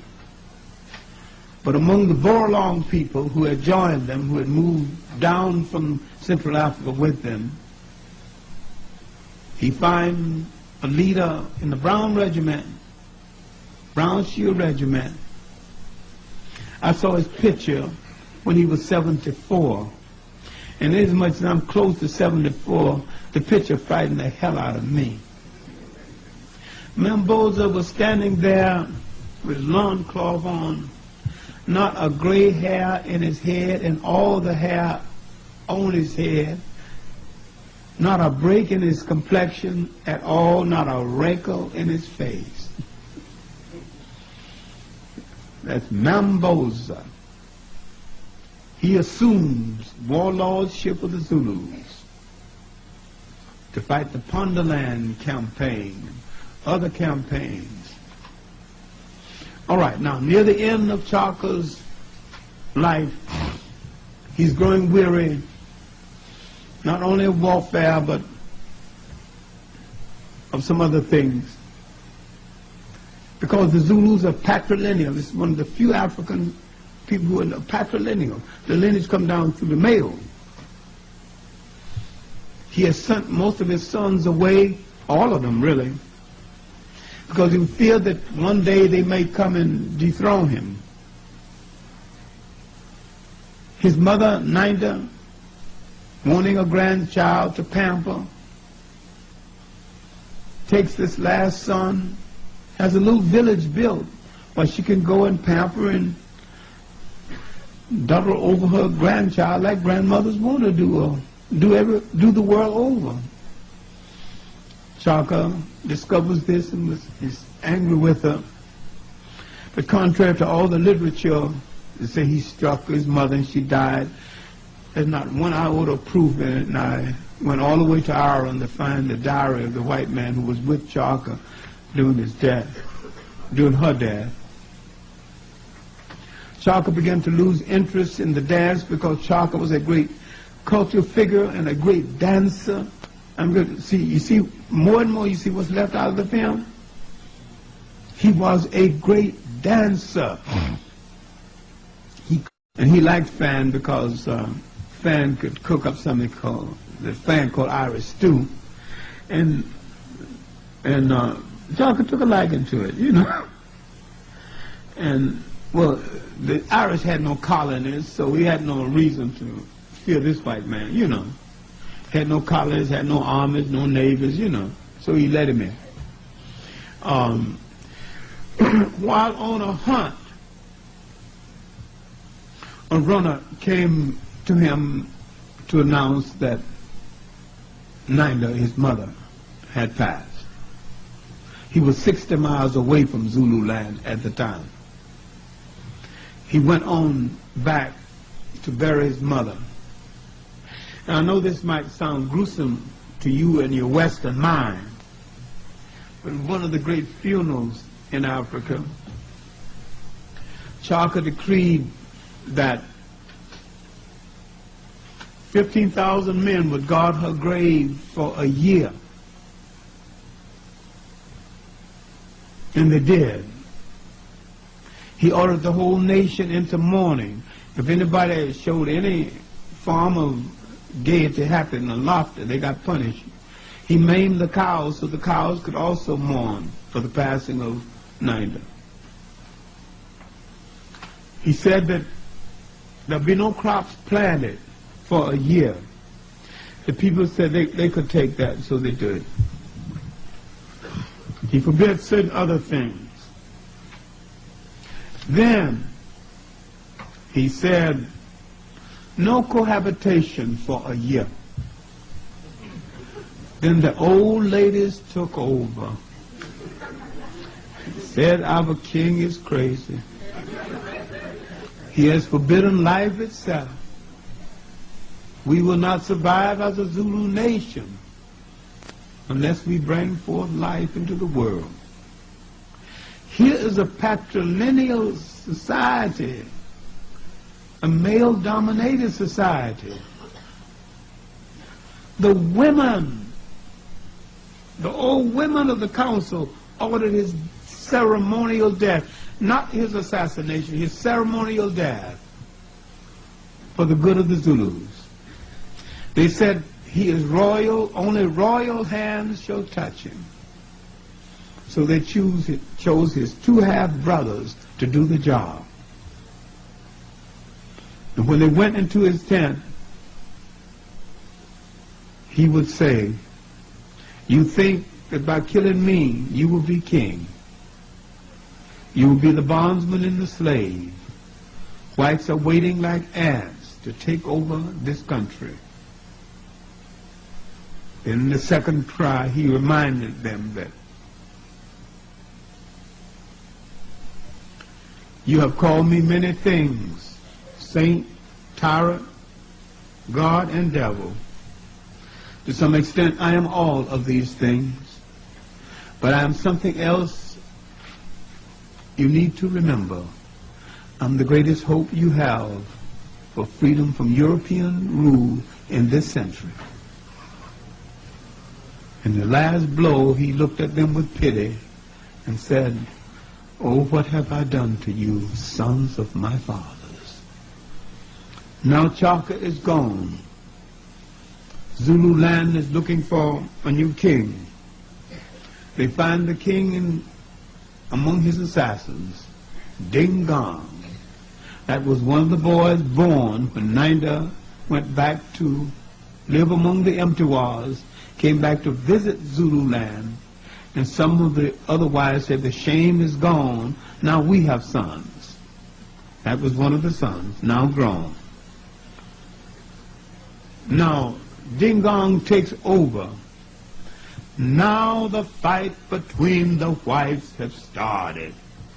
But among the Vorlong people who had joined them, who had moved down from Central Africa with them, he finds a leader in the Brown Regiment, Brown Shield Regiment. I saw his picture when he was 74. And as much as I'm close to 74, the picture frightened the hell out of me. Mamboza was standing there with his loincloth on, not a gray hair in his head and all the hair on his head, not a break in his complexion at all, not a wrinkle in his face. That's Mamboza. He assumes warlordship of the Zulus to fight the Ponderland campaign, other campaigns. All right, now near the end of Clarke's life, he's growing weary, not only of warfare, but of some other things. Because the Zulus are patrilineal. This is one of the few African people who are patrilineal. The lineage come down through the male. He has sent most of his sons away, all of them really, because he feared that one day they may come and dethrone him. His mother, Ninda, wanting a grandchild to pamper, takes this last son, has a little village built where she can go and pamper and dawdle over her grandchild like grandmothers want to do, or do the world over. Clarke discovers this and is angry with her. But contrary to all the literature, they say he struck his mother and she died. There's not one iota of proof in it, and I went all the way to Ireland to find the diary of the white man who was with Clarke during his death, during her death. Clarke began to lose interest in the dance because Clarke was a great cultural figure and a great dancer. I'm going to see, you see, more and more you see what's left out of the film. He was a great dancer. He liked Fan because Fan could cook up something called Irish stew, and Clarke took a liking to it, you know. And well, the Irish had no colonists, so he had no reason to fear this white man, you know. Had no colonists, had no armies, no navies, you know. So he let him in. While on a hunt, a runner came to him to announce that Ninda, his mother, had passed. He was 60 miles away from Zululand at the time. He went on back to bury his mother. And I know this might sound gruesome to you in your Western mind, but one of the great funerals in Africa, Clarke decreed that 15,000 men would guard her grave for a year. And they did. He ordered the whole nation into mourning. If anybody showed any form of gaiety, happiness, or laughter, they got punished. He maimed the cows so the cows could also mourn for the passing of Ninda. He said that there'll be no crops planted for a year. The people said they could take that, so they did. He forbid certain other things. Then he said, no cohabitation for a year. Then the old ladies took over. Said our king is crazy. He has forbidden life itself. We will not survive as a Zulu nation unless we bring forth life into the world. Here is a patrilineal society, a male-dominated society. The women, the old women of the council ordered his ceremonial death, not his assassination, his ceremonial death, for the good of the Zulus. They said he is royal, only royal hands shall touch him. So they chose his two half-brothers to do the job. And when they went into his tent, he would say, you think that by killing me, you will be king. You will be the bondsman and the slave. Whites are waiting like ants to take over this country. In the second cry, he reminded them that you have called me many things, saint, tyrant, God, and devil. To some extent, I am all of these things, but I am something else you need to remember. I'm the greatest hope you have for freedom from European rule in this century. In the last blow, he looked at them with pity and said, oh, what have I done to you, sons of my fathers? Now Clarke is gone. Zulu land is looking for a new king. They find the king among his assassins, Dingang. That was one of the boys born when Nanda went back to live among the Mtiwas, came back to visit Zulu land, and some of the other wives said, the shame is gone, now we have sons. That was one of the sons, now grown. Now, Dingang takes over. Now the fight between the whites have started,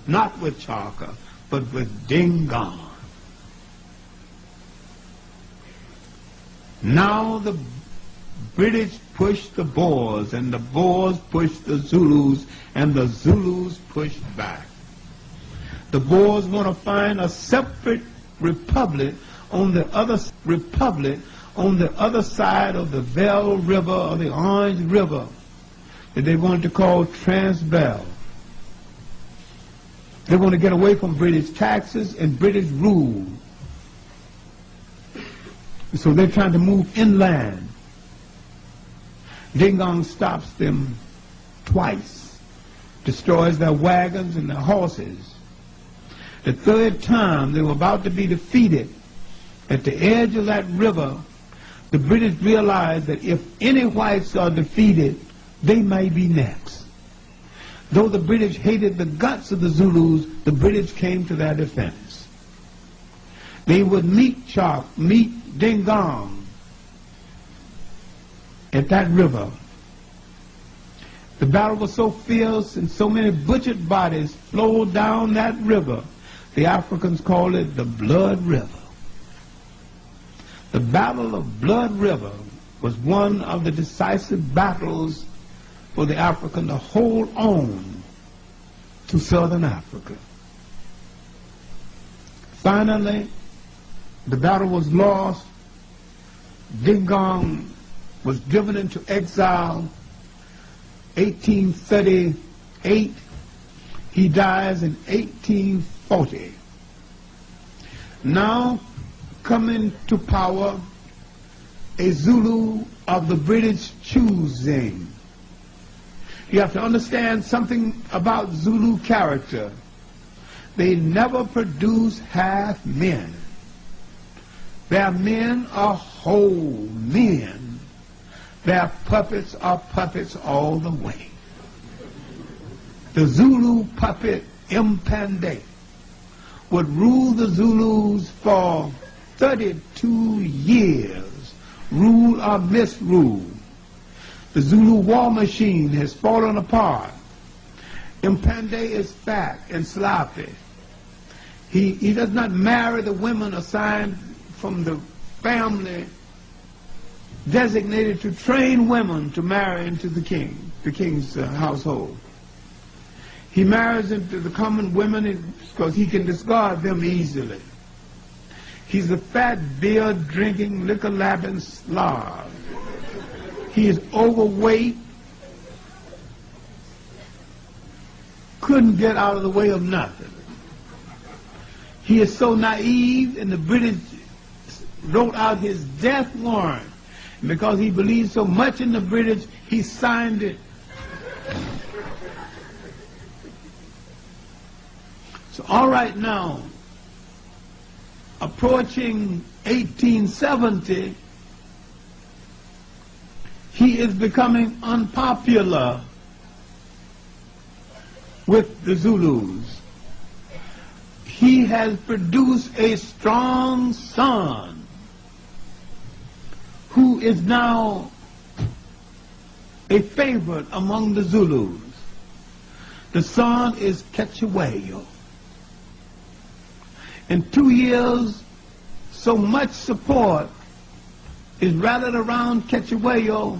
not with Chaka, but with Dingang. Now the British push the Boers, and the Boers push the Zulus, and the Zulus push back. The Boers want to find a separate republic on the other side of the Vel River or the Orange River that they wanted to call Transvaal. They want to get away from British taxes and British rule. So they're trying to move inland. Dingang stops them twice, destroys their wagons and their horses. The third time they were about to be defeated, at the edge of that river, the British realized that if any whites are defeated, they may be next. Though the British hated the guts of the Zulus, the British came to their defense. They would meet Dingang at that river. The battle was so fierce and so many butchered bodies flowed down that river. The Africans call it the Blood River. The Battle of Blood River was one of the decisive battles for the African to hold on to southern Africa. Finally, the battle was lost. Dingang was driven into exile. 1838. He dies in 1840. Now coming to power, a Zulu of the British choosing. You have to understand something about Zulu character. They never produce half men. Their men are whole men. Their puppets are puppets all the way. The Zulu puppet Mpande would rule the Zulus for 32 years, rule or misrule. The Zulu war machine has fallen apart. Mpande is fat and sloppy. He does not marry the women assigned from the family designated to train women to marry into the king's household. He marries into the common women because he can discard them easily. He's a fat, beer-drinking, liquor-lapping slob. He is overweight, couldn't get out of the way of nothing. He is so naive, and the British wrote out his death warrant. And because he believed so much in the British, he signed it. So all right now, approaching 1870, he is becoming unpopular with the Zulus. He has produced a strong son who is now a favorite among the Zulus. The son is Ketchewayo. In 2 years, so much support is rallied around Ketchewayo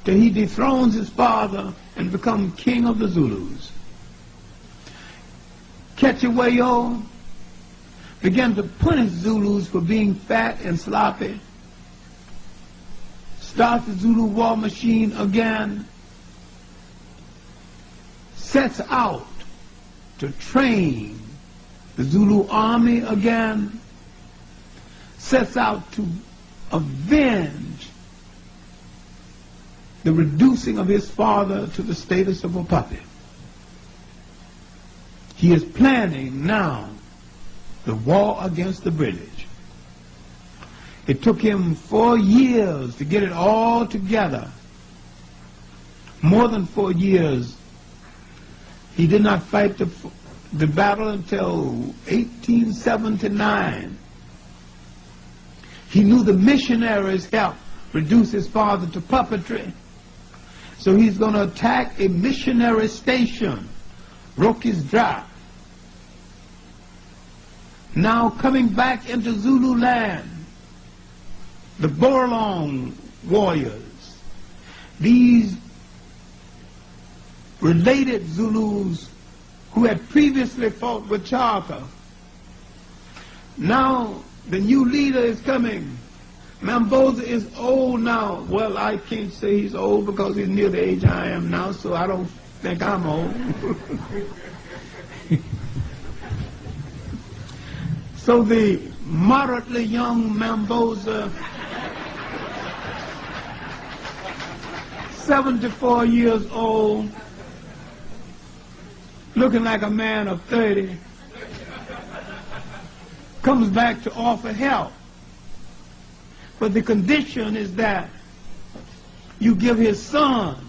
till he dethrones his father and becomes king of the Zulus. Ketchewayo began to punish Zulus for being fat and sloppy, starts the Zulu war machine again, sets out to train the Zulu army again, sets out to avenge the reducing of his father to the status of a puppet. He is planning now the war against the British. It took him 4 years to get it all together. More than 4 years. He did not fight the battle until 1879. He knew the missionaries helped reduce his father to puppetry. So he's going to attack a missionary station, Roki's Drive. Now coming back into Zulu land, the Borlong warriors, these related Zulus who had previously fought with Clarke. Now the new leader is coming. Mamboza is old now. Well, I can't say he's old because he's near the age I am now, so I don't think I'm old. So the moderately young Mamboza, 74 years old, looking like a man of 30, comes back to offer help. But the condition is that you give his son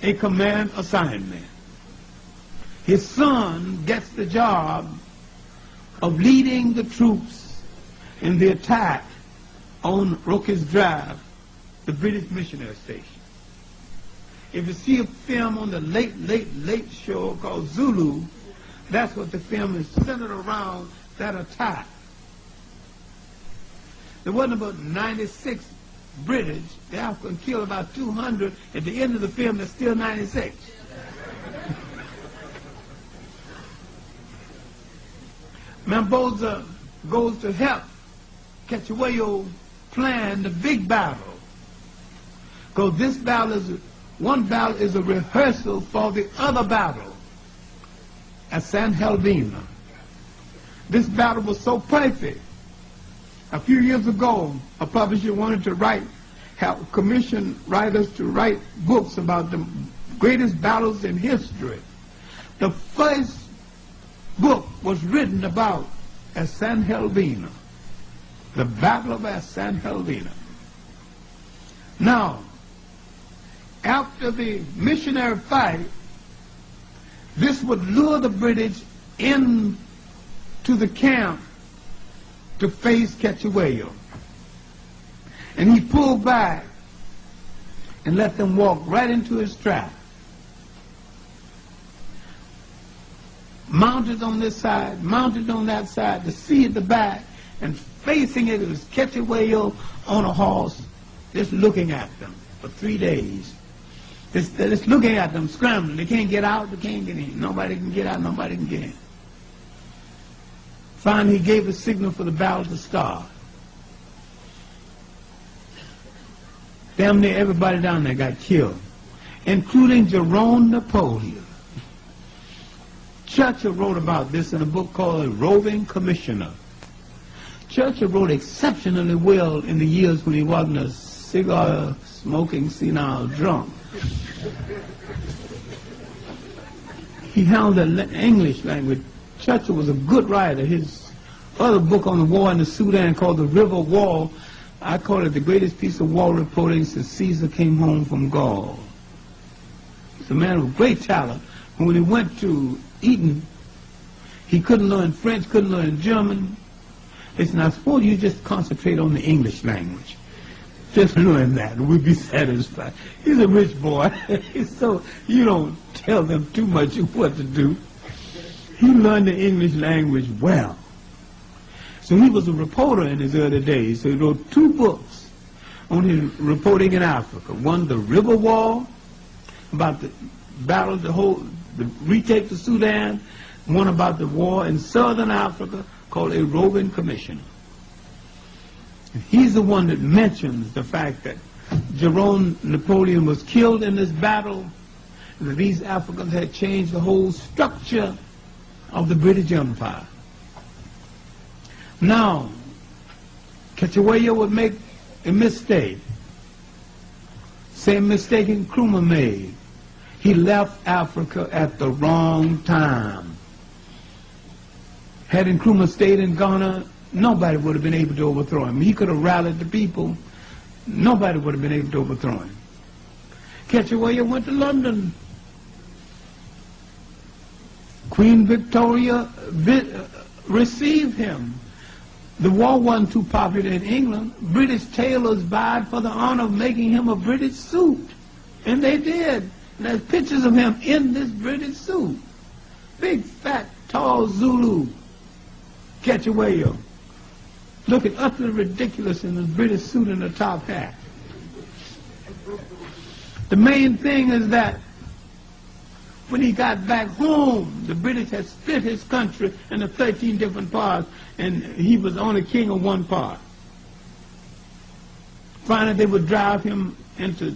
a command assignment. His son gets the job of leading the troops in the attack on Roki's Drive, the British missionary station. If you see a film on the late show called Zulu, that's what the film is centered around, that attack. There wasn't about 96 British. The Africans killed about 200. At the end of the film, there's still 96. Mamboza goes to help Cachuwayo plan the big battle. Because this battle is, one battle is a rehearsal for the other battle at San Helena. This battle was so perfect. A few years ago, a publisher wanted to commission writers to write books about the greatest battles in history. The first book was written about at San Helena, the Battle of San Helena. Now, after the missionary fight, this would lure the British into the camp to face Cachuwayo. And he pulled back and let them walk right into his trap. Mounted on this side, mounted on that side, the sea at the back, and facing it was Cachuwayo on a horse, just looking at them for 3 days. Just looking at them, scrambling. They can't get out, they can't get in. Nobody can get out, nobody can get in. Finally, he gave a signal for the battle to start. Damn near everybody down there got killed, including Jerome Napoleon. Churchill wrote about this in a book called A Roving Commissioner. Churchill wrote exceptionally well in the years when he wasn't a cigar-smoking, senile drunk. He handled the English language. Churchill was a good writer. His other book on the war in the Sudan called The River Wall, I call it the greatest piece of war reporting since Caesar came home from Gaul. He's a man with great talent. And when he went to Eton, he couldn't learn French, couldn't learn German. They said, now suppose you just concentrate on the English language. Just learn that and we'll be satisfied. He's a rich boy, so you don't tell them too much of what to do. He learned the English language well. So he was a reporter in his early days. So he wrote 2 books on his reporting in Africa. One, The River Wall, about the battle, the retake of Sudan. One about the war in southern Africa called A Roving Commissioner. He's the one that mentions the fact that Jerome Napoleon was killed in this battle, and that these Africans had changed the whole structure of the British Empire. Now, Cachuwayo would make a mistake. Same mistake Nkrumah made. He left Africa at the wrong time. Had Nkrumah stayed in Ghana, nobody would have been able to overthrow him. He could have rallied the people. Nobody would have been able to overthrow him. Cetshwayo went to London. Queen Victoria received him. The war wasn't too popular in England. British tailors vied for the honor of making him a British suit. And they did. And there's pictures of him in this British suit. Big, fat, tall Zulu. Cetshwayo. Looking utterly ridiculous in his British suit and a top hat. The main thing is that when he got back home, the British had split his country into 13 different parts, and he was only king of one part. Finally, they would drive him into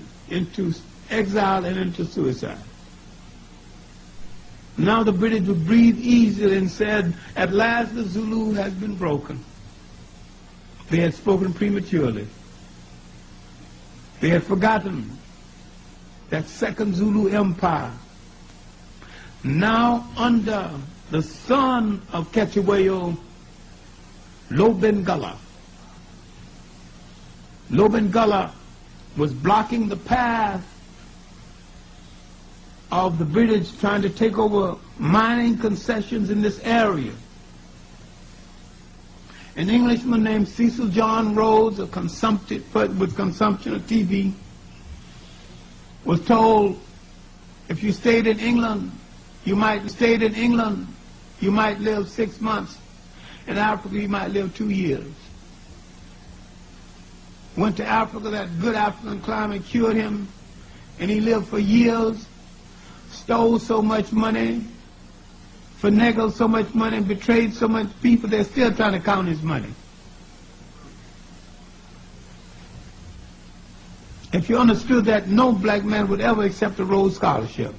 exile and into suicide. Now the British would breathe easily and said, at last the Zulu has been broken. They had spoken prematurely. They had forgotten that second Zulu Empire. Now under the son of Cetshwayo, Lobengula. Lobengula was blocking the path of the British trying to take over mining concessions in this area. An Englishman named Cecil John Rhodes, with consumption of TB, was told, if you stayed in England, you might live 6 months. In Africa, you might live 2 years. Went to Africa, that good African climate cured him, and he lived for years, stole so much money, finagled so much money, and betrayed so much people, they're still trying to count his money. If you understood that, no black man would ever accept a Rhodes Scholarship.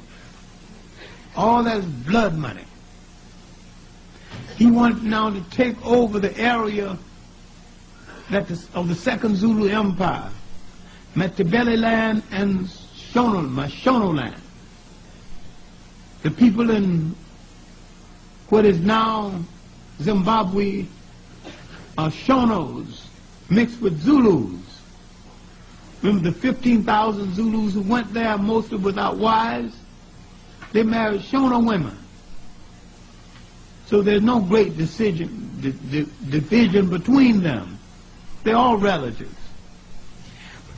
All that is blood money. He wanted now to take over the area of the second Zulu Empire, Matabeleland and Mashonaland. The people in what is now Zimbabwe are Shonos mixed with Zulus. Remember the 15,000 Zulus who went there, most of without wives? They married Shona women. So there's no great division between them. They're all relatives.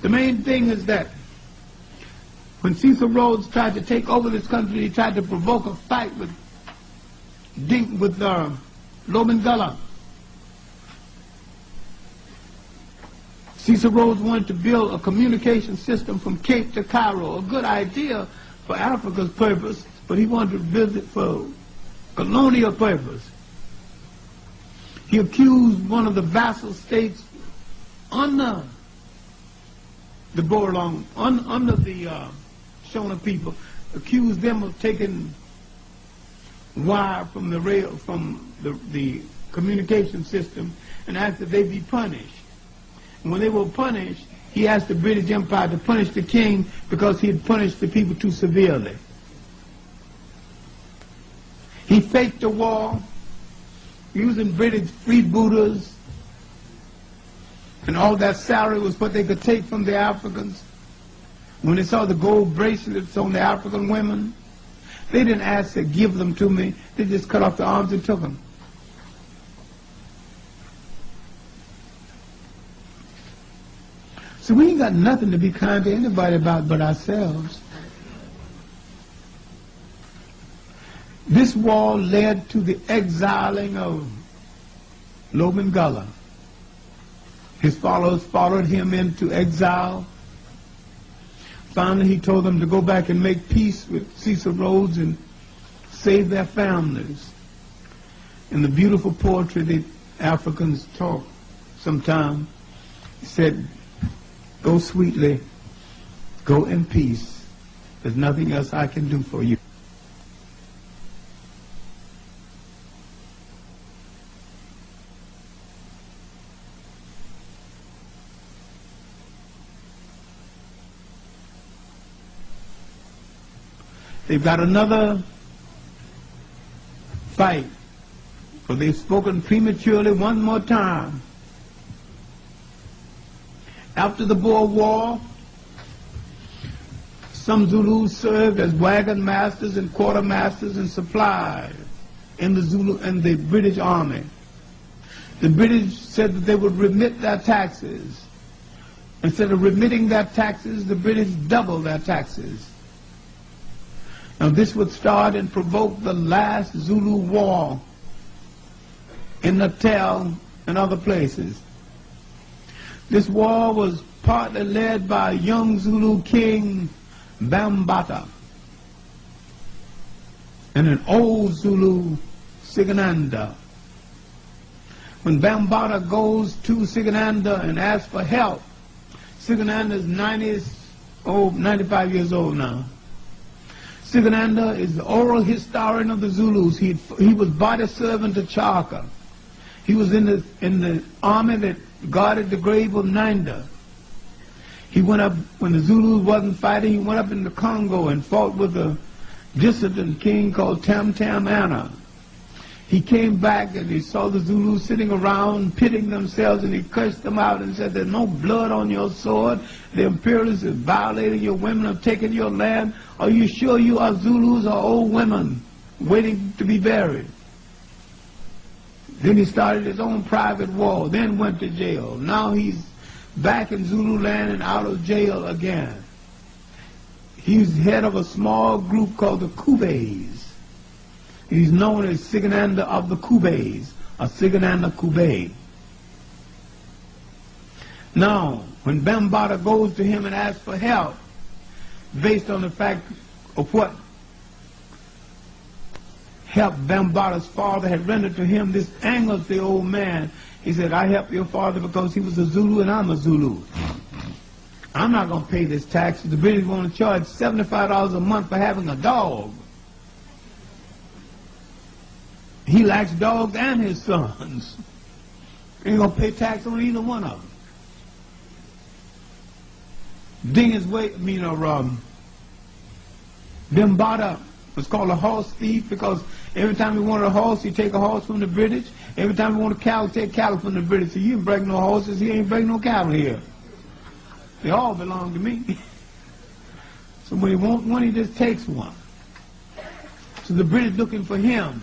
The main thing is that when Cecil Rhodes tried to take over this country, he tried to provoke a fight with Lobengula. Cecil Rhodes wanted to build a communication system from Cape to Cairo, a good idea for Africa's purpose, but he wanted to build it for colonial purpose. He accused one of the vassal states under the Borlong, under the Shona people, accused them of taking wire from the rail, from the communication system, and asked that they be punished. And when they were punished, he asked the British Empire to punish the king because he had punished the people too severely. He faked the war using British freebooters, and all that salary was what they could take from the Africans. When they saw the gold bracelets on the African women, they didn't ask to give them to me. They just cut off the arms and took them. So we ain't got nothing to be kind to anybody about but ourselves. This war led to the exiling of Lobengula. His followers followed him into exile. Finally, he told them to go back and make peace with Cecil Rhodes and save their families. In the beautiful poetry that Africans talk sometimes, he said, "Go sweetly, go in peace. There's nothing else I can do for you." They've got another fight, for they've spoken prematurely one more time. After the Boer War, some Zulus served as wagon masters and quartermasters and supplies in the British Army. The British said that they would remit their taxes. Instead of remitting their taxes, the British doubled their taxes. Now this would start and provoke the last Zulu war in Natal and other places. This war was partly led by young Zulu king Bambata and an old Zulu Sigananda. When Bambata goes to Sigananda and asks for help, Sigananda is 95 years old now. Sigananda is the oral historian of the Zulus. He was body servant to Chaka. He was in the army that guarded the grave of Nanda. He went up, when the Zulus wasn't fighting, he went up in the Congo and fought with a dissident king called Tam Tam Anna. He came back and he saw the Zulus sitting around pitting themselves, and he cursed them out and said, "There's no blood on your sword. The imperialists have violated your women, have taken your land. Are you sure you are Zulus or old women waiting to be buried?" Then he started his own private war, then went to jail. Now he's back in Zululand and out of jail again. He's head of a small group called the Kubes. He's known as Sigananda of the Kubes, or Sigananda Kube. Now, when Bambata goes to him and asks for help, based on the fact of what help Bambata's father had rendered to him, this angers the old man. He said, "I helped your father because he was a Zulu and I'm a Zulu. I'm not going to pay this tax. The British want to charge $75 a month for having a dog. He likes dogs and his sons. Ain't going to pay tax on either one of them." Bambata was called a horse thief because every time he wanted a horse, he'd take a horse from the British. Every time he wanted cattle, he'd take cattle from the British. So you ain't break no horses, he ain't break no cattle here. They all belong to me. So when he wants one, he just takes one. So the British looking for him.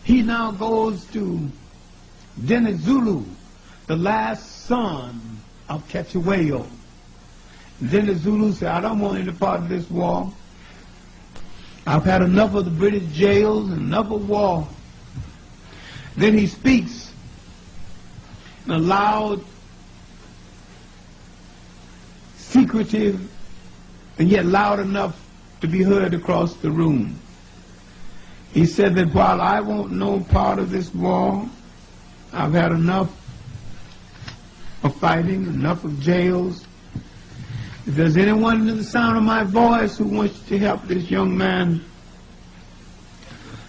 He now goes to Dennis Zulu, the last son of Ketchewayo. Dennis Zulu said, "I don't want any part of this war. I've had enough of the British jails and enough of war." Then he speaks in a loud, secretive, and yet loud enough to be heard across the room. He said that while I want no part of this war, I've had enough of fighting, enough of jails. If there's anyone in the sound of my voice who wants to help this young man,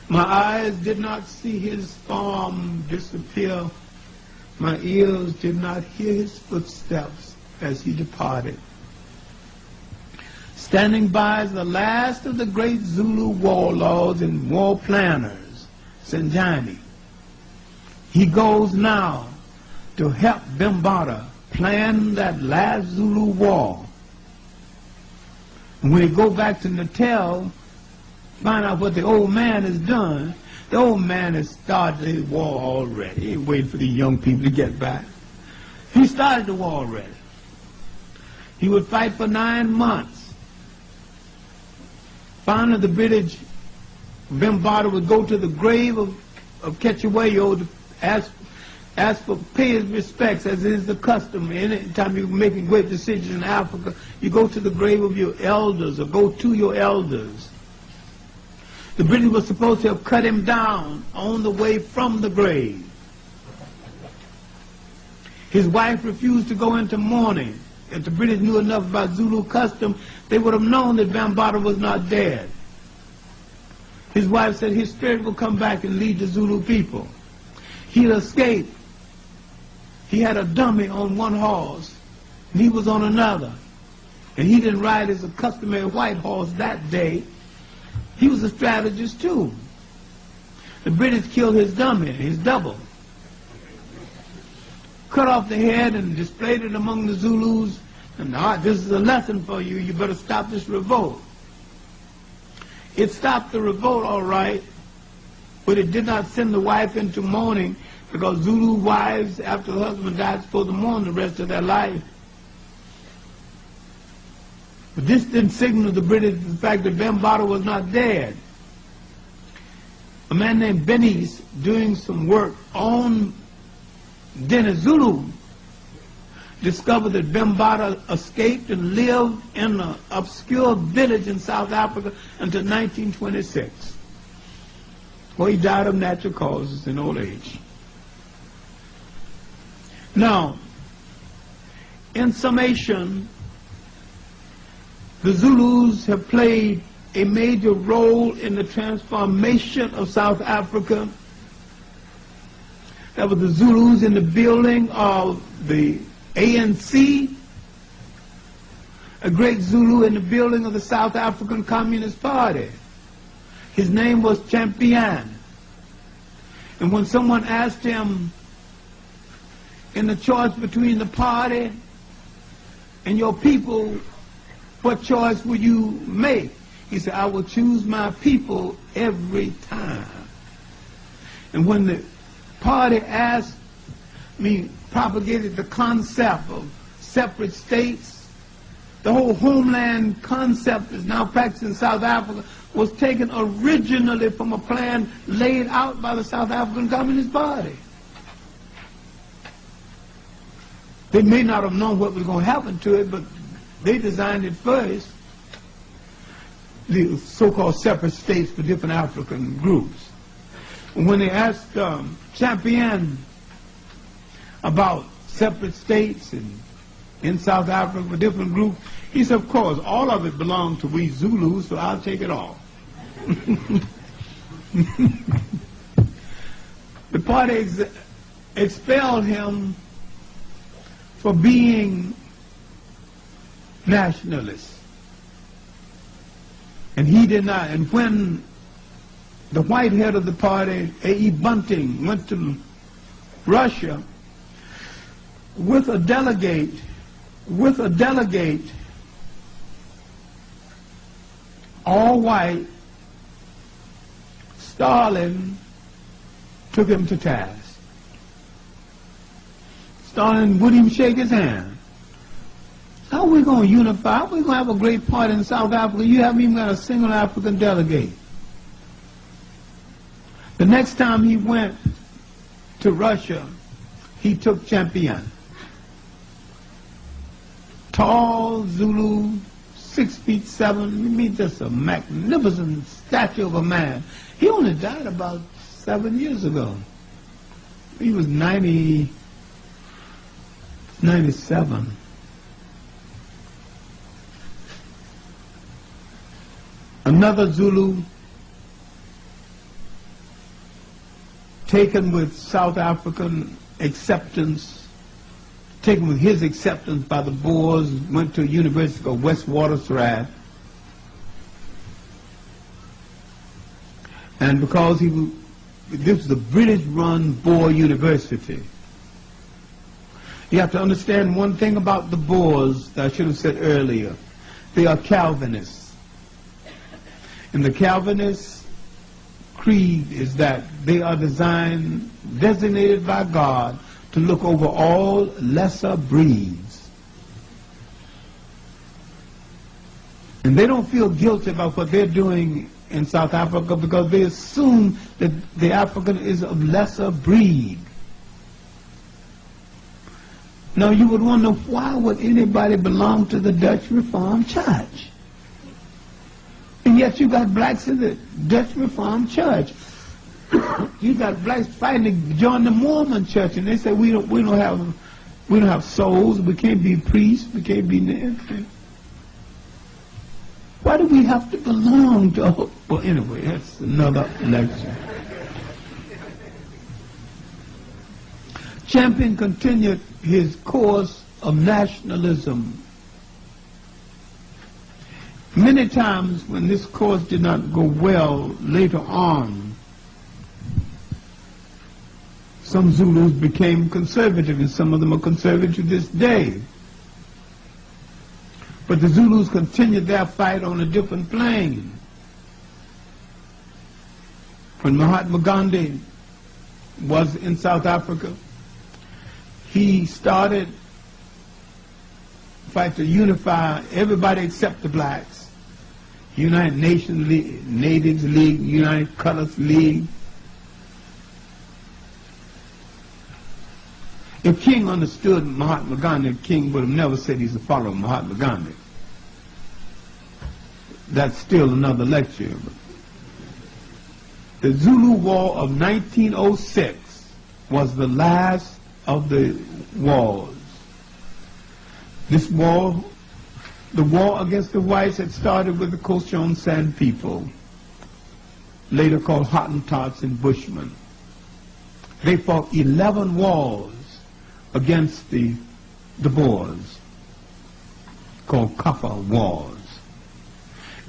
my eyes did not see his form disappear. My ears did not hear his footsteps as he departed. Standing by is the last of the great Zulu warlords and war planners, Sanjani. He goes now to help Bambata plan that last Zulu war. And when he go back to Natal, find out what the old man has done, the old man has started his war already. He ain't waiting for the young people to get back. He started the war already. He would fight for 9 months. Finally, the British, Bambata would go to the grave of Ketchewayo to ask for pay his respects, as is the custom. Any time you're making great decisions in Africa, you go to the grave of your elders or go to your elders. The British were supposed to have cut him down on the way from the grave. His wife refused to go into mourning. If the British knew enough about Zulu custom, they would have known that Bambata was not dead. His wife said his spirit will come back and lead the Zulu people. He'd escape. He had a dummy on one horse, and he was on another. And he didn't ride his customary white horse that day. He was a strategist too. The British killed his dummy, his double. Cut off the head and displayed it among the Zulus. And this is a lesson for you. You better stop this revolt. It stopped the revolt all right, but it did not send the wife into mourning, because Zulu wives, after the husband died, supposed to mourn the rest of their life. But this didn't signal the British the fact that Bambaataa was not dead. A man named Benice, doing some work on Dennis Zulu, discovered that Bambaataa escaped and lived in an obscure village in South Africa until 1926, where he died of natural causes in old age. Now, in summation, the Zulus have played a major role in the transformation of South Africa. That was the Zulus in the building of the ANC, a great Zulu in the building of the South African Communist Party. His name was Champion. And when someone asked him in the choice between the party and your people, what choice will you make? He said, I will choose my people every time. And when the party propagated the concept of separate states, the whole homeland concept is now practiced in South Africa, was taken originally from a plan laid out by the South African Communist Party. They may not have known what was going to happen to it, but they designed it first, the so-called separate states for different African groups. And when they asked Champion about separate states in South Africa for different groups, he said, of course, all of it belonged to we Zulus, so I'll take it all. The party expelled him for being nationalist. And he did not. And when the white head of the party, A.E. Bunting, went to Russia with a delegate, all white, Stalin took him to task. Stalin wouldn't even shake his hand. How are we going to unify? How are we going to have a great party in South Africa? You haven't even got a single African delegate. The next time he went to Russia, he took Champion. Tall Zulu, 6'7", I mean, just a magnificent statue of a man. He only died about 7 years ago. He was 97. Another Zulu, taken with South African acceptance, taken with his acceptance by the Boers, went to a university called Witwatersrand. And because this was a British-run Boer university. You have to understand one thing about the Boers that I should have said earlier. They are Calvinists. And the Calvinist creed is that they are designated by God to look over all lesser breeds. And they don't feel guilty about what they're doing in South Africa because they assume that the African is of lesser breed. Now you would wonder, why would anybody belong to the Dutch Reformed Church? And yet you got blacks in the Dutch Reformed Church. You got blacks fighting to join the Mormon Church, and they say we don't have souls. We can't be priests. We can't be anything. Why do we have to belong to? Well, anyway, that's another lecture. Champion continued his course of nationalism Many times when this course did not go well later on, some Zulus became conservative, and some of them are conservative to this day. But the Zulus continued their fight on a different plane. When Mahatma Gandhi was in South Africa, he started a fight to unify everybody except the blacks. United Nations League, Natives League, United Colors League. If King understood Mahatma Gandhi, King would have never said he's a follower of Mahatma Gandhi. That's still another lecture. The Zulu War of 1906 was the last of the wars. This war, the war against the whites, had started with the Cochon Sand people, later called Hottentots and Bushmen. They fought 11 wars against the Boers, called Kaffir Wars.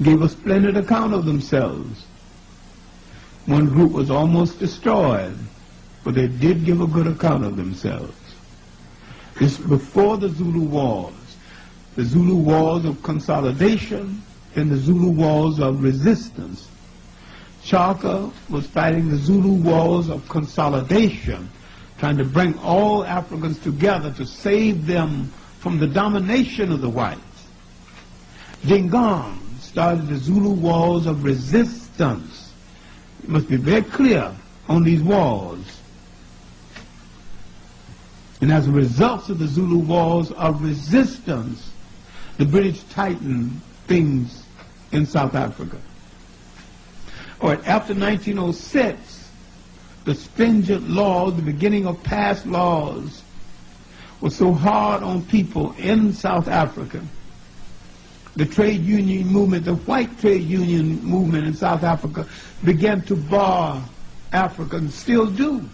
Gave a splendid account of themselves. One group was almost destroyed, but they did give a good account of themselves. This before the Zulu Wars. The Zulu Wars of consolidation and the Zulu Wars of resistance. Chaka was fighting the Zulu Wars of consolidation, trying to bring all Africans together to save them from the domination of the whites. Dingaan started the Zulu Wars of resistance. You must be very clear on these wars. And as a result of the Zulu Wars of resistance, the British tightened things in South Africa. After 1906, the stringent laws, the beginning of past laws, were so hard on people in South Africa. The trade union movement, the white trade union movement in South Africa, began to bar Africans, still do.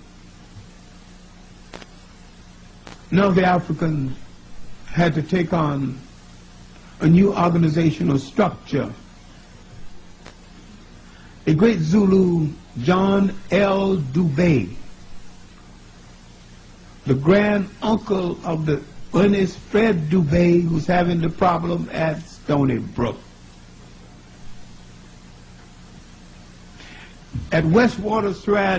Now the Africans had to take on a new organizational structure. A great Zulu, John L. Dubé, the grand uncle of the Ernest Fred Dubé, who's having the problem at Stony Brook. At Westwater Thread,